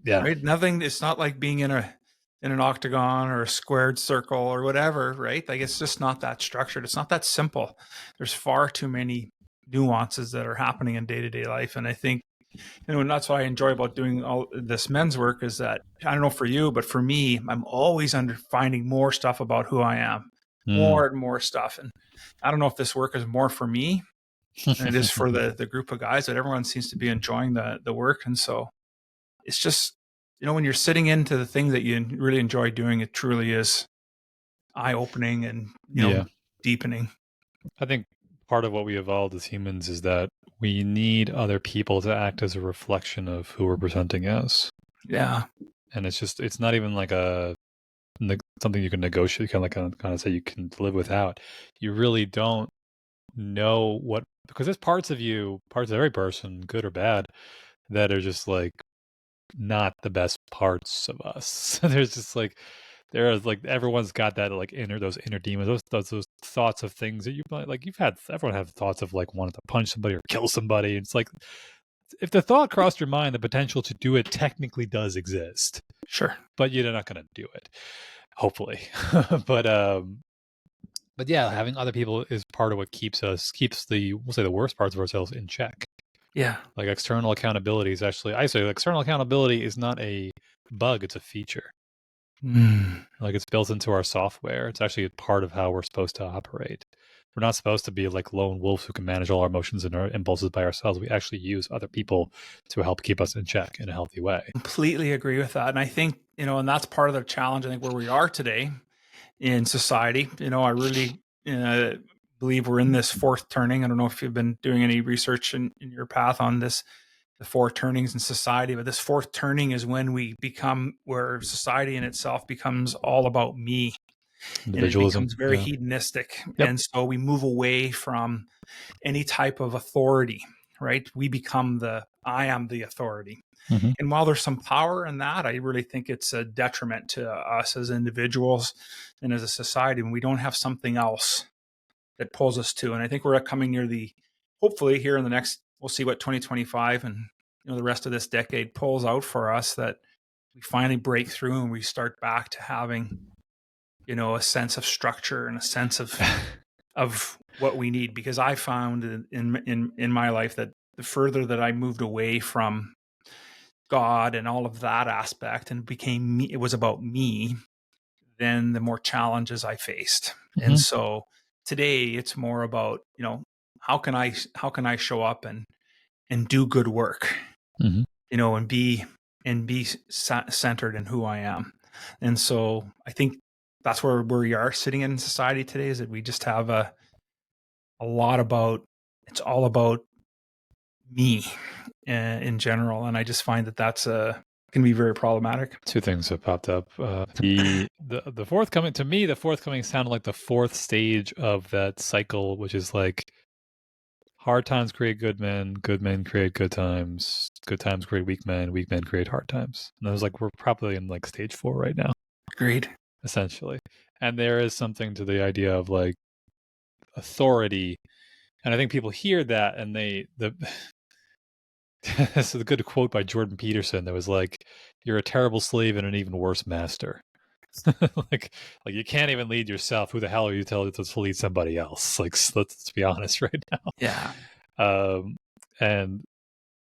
Yeah, right. Nothing. It's not like being in an octagon or a squared circle or whatever. Right. Like, it's just not that structured. It's not that simple. There's far too many nuances that are happening in day-to-day life, and I think, and that's what I enjoy about doing all this men's work, is that, I don't know for you, but for me, I'm always finding more stuff about who I am, more and more stuff. And I don't know if this work is more for me than it is for the group of guys, but everyone seems to be enjoying the work. And so it's just, when you're sitting into the thing that you really enjoy doing, it truly is eye-opening and, deepening. I think part of what we evolved as humans is that we need other people to act as a reflection of who we're presenting as. Yeah. And it's not even like something you can negotiate, kind of say you can live without. You really don't know because there's parts of every person, good or bad, that are just like not the best parts of us. There's just like, everyone's got that like those inner demons, those thoughts of things that everyone have thoughts of like wanting to punch somebody or kill somebody. It's like, if the thought crossed your mind, the potential to do it technically does exist. Sure. But you're not going to do it, hopefully. But yeah, having other people is part of what keeps the worst parts of ourselves in check. Yeah. Like, external accountability is actually, I say external accountability is not a bug, it's a feature. Like, it's built into our software. It's actually a part of how we're supposed to operate. We're not supposed to be like lone wolves who can manage all our emotions and our impulses by ourselves. We actually use other people to help keep us in check in a healthy way. Completely agree with that. And I think, and that's part of the challenge, I think, where we are today in society. I really believe we're in this fourth turning. I don't know if you've been doing any research in your path on this, the four turnings in society, but this fourth turning is when we become, where society in itself becomes all about me. and it Individualism. becomes very Yeah. hedonistic. Yep. And so we move away from any type of authority, right? We become I am the authority. Mm-hmm. And while there's some power in that, I really think it's a detriment to us as individuals and as a society when we don't have something else that pulls us to. And I think we're coming near hopefully here in the next, we'll see what 2025 and the rest of this decade pulls out for us, that we finally break through and we start back to having, a sense of structure and a sense of what we need. Because I found in my life that the further that I moved away from God and all of that aspect and became me, it was about me, then the more challenges I faced. Mm-hmm. And so today it's more about, how can I show up and do good work, Mm-hmm. and be centered in who I am. And so I think that's where we are sitting in society today, is that we just have a lot about, it's all about me in general. And I just find that that's can be very problematic. Two things have popped up. The forthcoming, to me, the forthcoming sounded like the fourth stage of that cycle, which is like hard times create good men create good times create weak men create hard times. And I was like, we're probably in like stage 4 right now. Agreed. Essentially. And there is something to the idea of like authority. And I think people hear that and this is a good quote by Jordan Peterson that was like, you're a terrible slave and an even worse master. like you can't even lead yourself. Who the hell are you telling to lead somebody else? Like, let's be honest right now. Yeah. And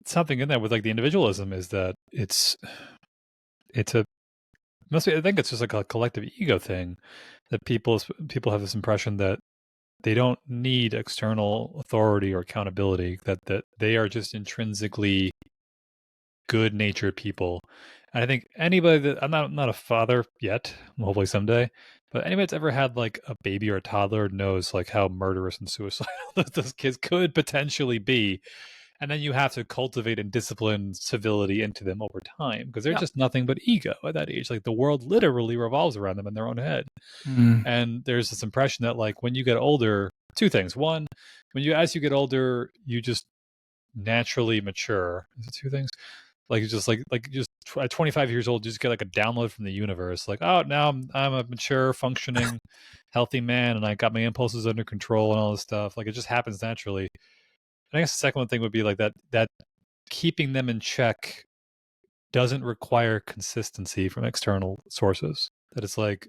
something in that with like the individualism is that it's a must be, I think it's just like a collective ego thing, that people have this impression that they don't need external authority or accountability, that they are just intrinsically good-natured people. And I think anybody that, I'm not a father yet, hopefully someday, but anybody that's ever had like a baby or a toddler knows like how murderous and suicidal those kids could potentially be. And then you have to cultivate and discipline civility into them over time, because they're just nothing but ego at that age. Like the world literally revolves around them in their own head. And there's this impression that like when you get older, two things. One, as you get older, you just naturally mature. Is it two things? Like you just at 25 years old, you just get like a download from the universe. Like, oh, now I'm a mature, functioning, healthy man, and I got my impulses under control and all this stuff. Like it just happens naturally. I guess the second one thing would be like that keeping them in check doesn't require consistency from external sources. That it's like,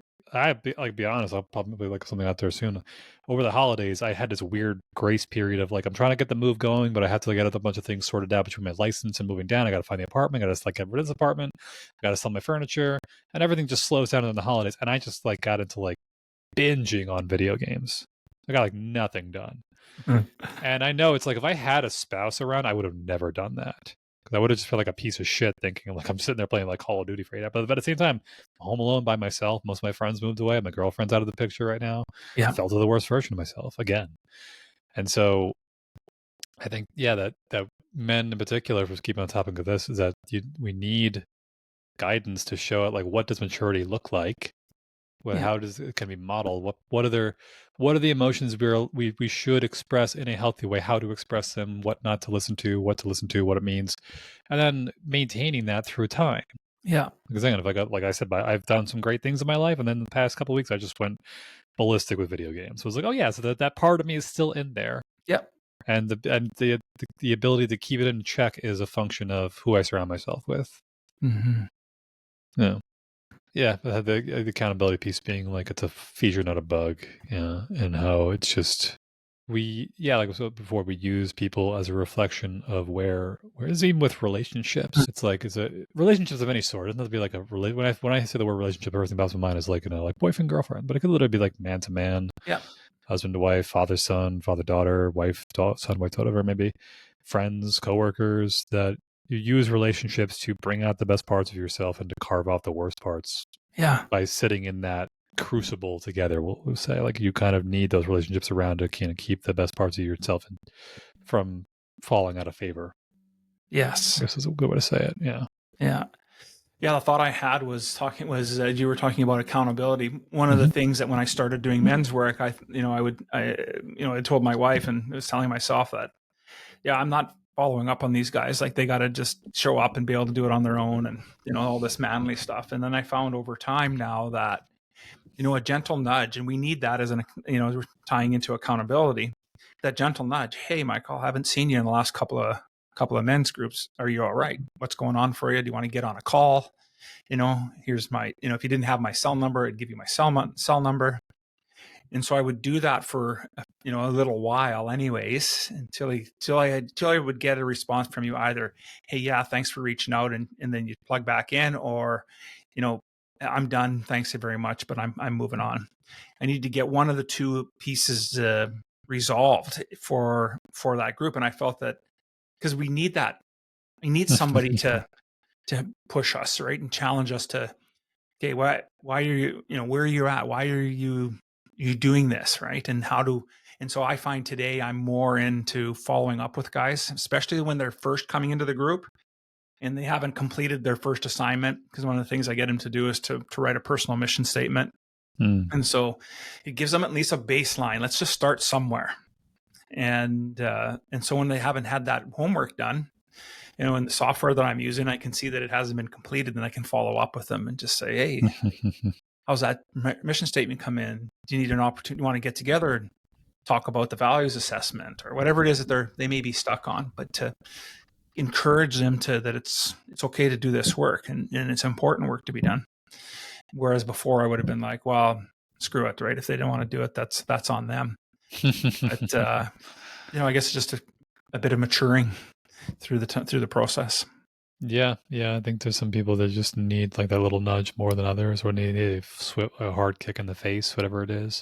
be honest, I'll probably like something out there soon. Over the holidays, I had this weird grace period of like, I'm trying to get the move going, but I have to like, get a bunch of things sorted out between my license and moving down. I got to find the apartment. I got to like get rid of this apartment. I got to sell my furniture, and everything just slows down in the holidays. And I just like got into like binging on video games. I got like nothing done. And I know it's like if I had a spouse around, I would have never done that, because I would have just felt like a piece of shit thinking like I'm sitting there playing like Call of Duty for 8 hours. But at the same time, I'm home alone by myself. Most of my friends moved away. My girlfriend's out of the picture right now. Yeah. I fell to the worst version of myself again. And so I think, that men in particular, for keeping on topic of this, is that we need guidance to show it, like, what does maturity look like? How does it can be modeled? What are the emotions we should express in a healthy way? How to express them? What not to listen to? What to listen to? What it means, and then maintaining that through time. Yeah. Because again, like I said, I've done some great things in my life, and then the past couple of weeks, I just went ballistic with video games. So it was like, oh yeah, so that part of me is still in there. Yep. And the ability to keep it in check is a function of who I surround myself with. Mm-hmm. Yeah. Yeah, the accountability piece being like it's a feature, not a bug. Yeah, and how it's just like I said before, we use people as a reflection of where is, even with relationships. It's like relationships of any sort. It doesn't have to be like when I say the word relationship, the first thing that pops in my mind is like like boyfriend girlfriend, but it could literally be like man to man, husband to wife, father son, father daughter, wife son, wife daughter, maybe friends, coworkers, that you use relationships to bring out the best parts of yourself and to carve out the worst parts. Yeah. By sitting in that crucible together, we'll say, like, you kind of need those relationships around to kind of keep the best parts of yourself from falling out of favor. Yes. I guess is a good way to say it. Yeah. Yeah. Yeah, the thought I had was you were talking about accountability. One of the Hmm. things that when I started doing men's work, I told my wife and I was telling myself that, yeah, I'm not following up on these guys. Like they got to just show up and be able to do it on their own, and all this manly stuff. And then I found over time now that a gentle nudge, and we need that as we're tying into accountability. That gentle nudge. Hey, Michael, I haven't seen you in the last couple of men's groups. Are you all right? What's going on for you? Do you want to get on a call? Here's my, if you didn't have my cell number, I'd give you my cell number. And so I would do that for, a little while anyways, until I would get a response from you either, hey, yeah, thanks for reaching out. And then you plug back in, or, I'm done. Thanks very much, but I'm moving on. I need to get one of the two pieces resolved for that group. And I felt that because we need that, we need somebody to push us, right, and challenge us to, okay, why are you, where are you at? Why are you doing this, right? And so I find today I'm more into following up with guys, especially when they're first coming into the group and they haven't completed their first assignment. Because one of the things I get them to do is to write a personal mission statement. And so it gives them at least a baseline. Let's just start somewhere. And so when they haven't had that homework done, in the software that I'm using, I can see that it hasn't been completed, and I can follow up with them and just say, hey, how's that mission statement come in? Do you need an opportunity? You want to get together and talk about the values assessment or whatever it is that they may be stuck on, but to encourage them that it's okay to do this work, and it's important work to be done. Whereas before I would have been like, well, screw it, right? If they don't want to do it, that's on them. But I guess it's just a bit of maturing through the process. Yeah, I think there's some people that just need like that little nudge more than others, or need a hard kick in the face, whatever it is.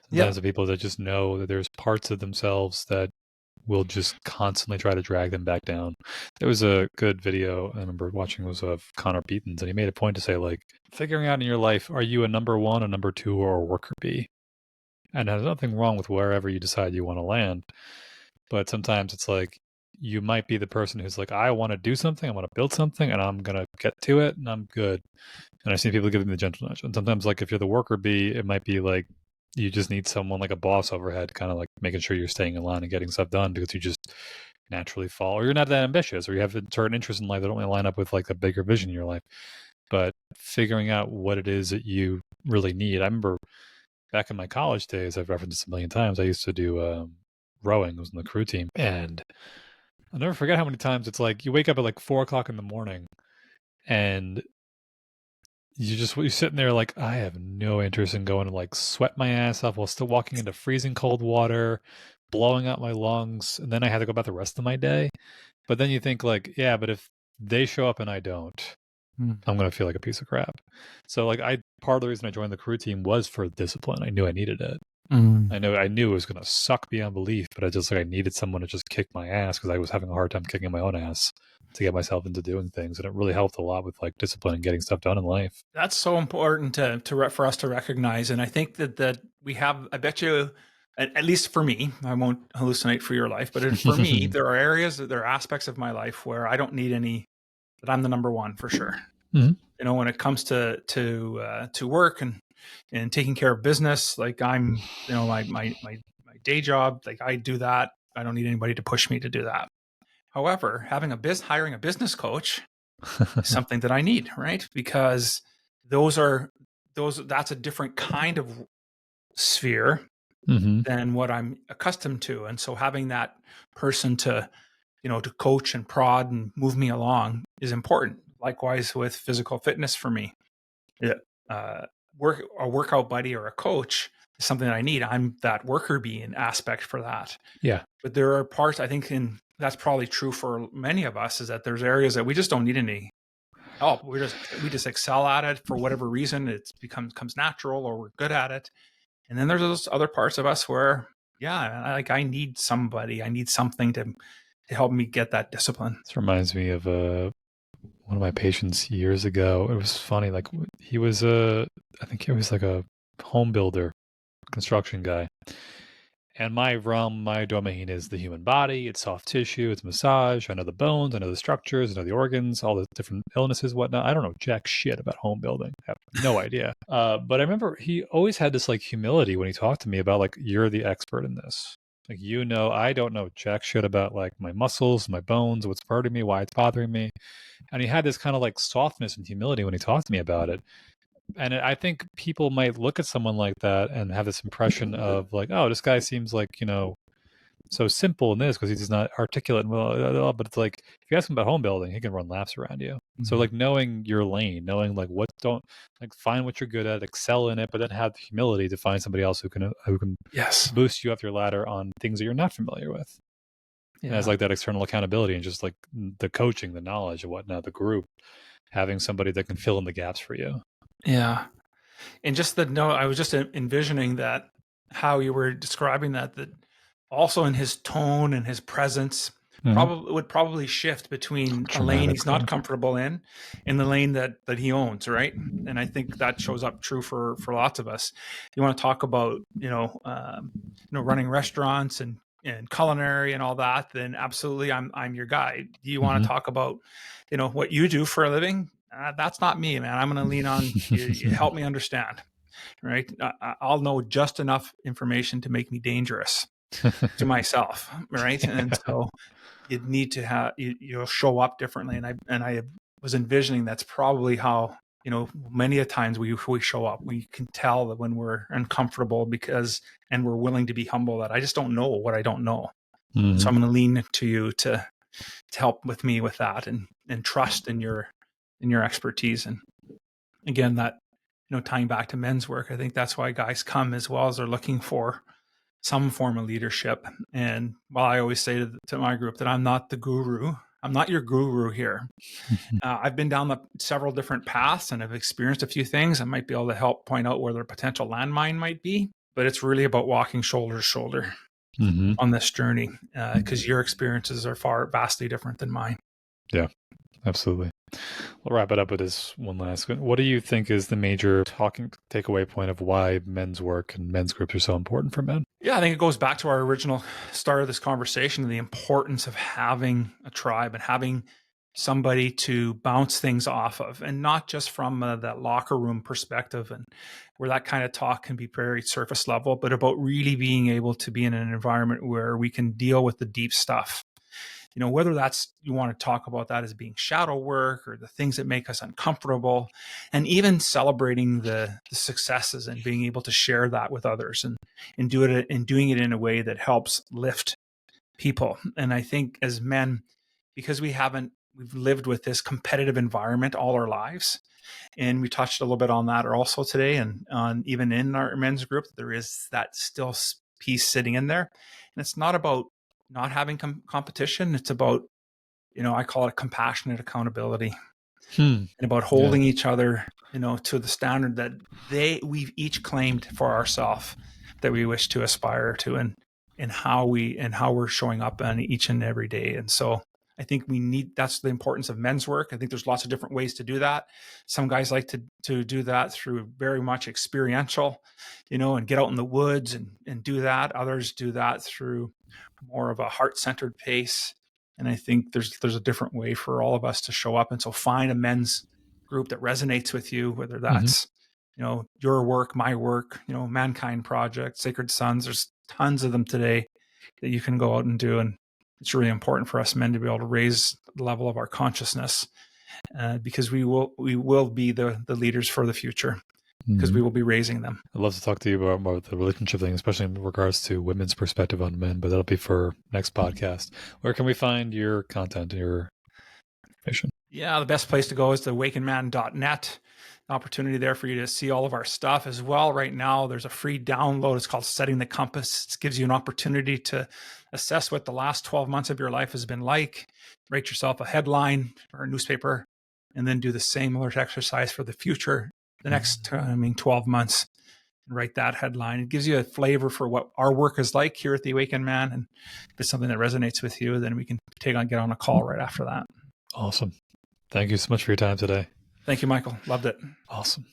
Sometimes the people that just know that there's parts of themselves that will just constantly try to drag them back down. There was a good video I remember watching, was of Connor Beaton's, and he made a point to say, like, figuring out in your life, are you a number one, a number two, or a worker bee? And there's nothing wrong with wherever you decide you want to land. But sometimes it's like, you might be the person who's like, I want to do something, I want to build something, and I'm going to get to it, and I'm good. And I see people giving the gentle nudge. And sometimes, like, if you're the worker bee, it might be like, you just need someone like a boss overhead, kind of like making sure you're staying in line and getting stuff done, because you just naturally fall, or you're not that ambitious, or you have a certain interest in life that don't really line up with like a bigger vision in your life. But figuring out what it is that you really need. I remember back in my college days, I've referenced this a million times, I used to do rowing. I was in the crew team, and I'll never forget how many times it's like you wake up at like 4:00 in the morning, and you're sitting there like, I have no interest in going to like sweat my ass off while still walking into freezing cold water, blowing out my lungs, and then I had to go about the rest of my day. But then you think like, yeah, but if they show up and I don't, I'm going to feel like a piece of crap. So like, part of the reason I joined the crew team was for discipline. I knew I needed it. I knew it was going to suck beyond belief, but I needed someone to just kick my ass, because I was having a hard time kicking my own ass to get myself into doing things. And it really helped a lot with like discipline and getting stuff done in life. That's so important for us to recognize. And I think that we have, I bet you, at least for me, I won't hallucinate for your life, but for me, there are aspects of my life where I don't need that I'm the number one for sure. Mm-hmm. When it comes to work and taking care of business, like I'm, my day job, like I do that. I don't need anybody to push me to do that. However, hiring a business coach is something that I need, right? Because that's a different kind of sphere than what I'm accustomed to. And so having that person to coach and prod and move me along is important. Likewise with physical fitness for me. Yeah. A workout buddy or a coach is something that I need. I'm that worker bee aspect for that. Yeah. But there are parts, I think, that's probably true for many of us, is that there's areas that we just don't need any help. We just excel at it for whatever reason. It comes natural, or we're good at it. And then there's those other parts of us where, yeah, I need somebody. I need something to help me get that discipline. This reminds me of one of my patients years ago. It was funny. Like, he was I think he was like a home builder, construction guy. And my realm, my domain is the human body. It's soft tissue. It's massage. I know the bones. I know the structures. I know the organs, all the different illnesses, whatnot. I don't know jack shit about home building. I have no idea. But I remember he always had this like humility when he talked to me about like, you're the expert in this. Like, you know, I don't know jack shit about like my muscles, my bones, what's hurting me, why it's bothering me. And he had this kind of like softness and humility when he talked to me about it. And I think people might look at someone like that and have this impression of like, oh, this guy seems like, you know, so simple in this because he's not articulate. Well, but it's like, if you ask him about home building, he can run laps around you. Mm-hmm. So like knowing your lane, knowing like what don't like find what you're good at, excel in it, but then have the humility to find somebody else who can yes, boost you up your ladder on things that you're not familiar with. Yeah. And it's like that external accountability and just like the coaching, the knowledge and whatnot, the group, having somebody that can fill in the gaps for you. Yeah. And just I was just envisioning that how you were describing that also in his tone and his presence would probably shift between a lane he's not comfortable in and the lane that he owns, right? And I think that shows up true for lots of us. You want to talk about, running restaurants and culinary and all that, then absolutely I'm your guy. You want to talk about, what you do for a living? That's not me, man. I'm going to lean on you help me understand, right? I'll know just enough information to make me dangerous to myself, right? And so you need to have you'll show up differently. And I was envisioning that's probably how many a times we show up. We can tell that when we're uncomfortable and we're willing to be humble. That I just don't know what I don't know, so I'm going to lean to you to help with me with that and trust in your expertise. And again, that tying back to men's work, I think that's why guys come as well, as they're looking for some form of leadership. And while I always say to my group that I'm not the guru, I'm not your guru here. I've been down several different paths and I've experienced a few things. I might be able to help point out where their potential landmine might be, but it's really about walking shoulder to shoulder on this journey, because your experiences are vastly different than mine. Yeah, absolutely. We'll wrap it up with this one last one. What do you think is the major takeaway point of why men's work and men's groups are so important for men? Yeah, I think it goes back to our original start of this conversation, the importance of having a tribe and having somebody to bounce things off of, and not just from that locker room perspective and where that kind of talk can be very surface level, but about really being able to be in an environment where we can deal with the deep stuff. Whether that's, you want to talk about that as being shadow work or the things that make us uncomfortable, and even celebrating the successes and being able to share that with others and doing it in a way that helps lift people. And I think as men, because we've lived with this competitive environment all our lives, and we touched a little bit on that also today, and on even in our men's group, there is that still piece sitting in there. And it's not about not having competition. It's about, I call it compassionate accountability, and about holding each other, to the standard that we've each claimed for ourselves that we wish to aspire to, and how we're showing up on each and every day. And so I think that's the importance of men's work. I think there's lots of different ways to do that. Some guys like to do that through very much experiential, and get out in the woods and do that. Others do that through more of a heart-centered pace. And I think there's a different way for all of us to show up. And so find a men's group that resonates with you, whether that's, your work, my work, Mankind Project, Sacred Sons. There's tons of them today that you can go out and do. And it's really important for us men to be able to raise the level of our consciousness, because we will be the leaders for the future, because we will be raising them. I'd love to talk to you about the relationship thing, especially in regards to women's perspective on men, but that'll be for next podcast. Where can we find your content, your information? Yeah, the best place to go is to awakenman.net. Opportunity there for you to see all of our stuff as well. Right now, there's a free download. It's called Setting the Compass. It gives you an opportunity to assess what the last 12 months of your life has been like. Write yourself a headline or a newspaper, and then do the same alert exercise for the future, the next 12 months, and write that headline. It gives you a flavor for what our work is like here at the Awakened Man. And if it's something that resonates with you, then we can get on a call right after that. Awesome. Thank you so much for your time today. Thank you, Michael. Loved it. Awesome.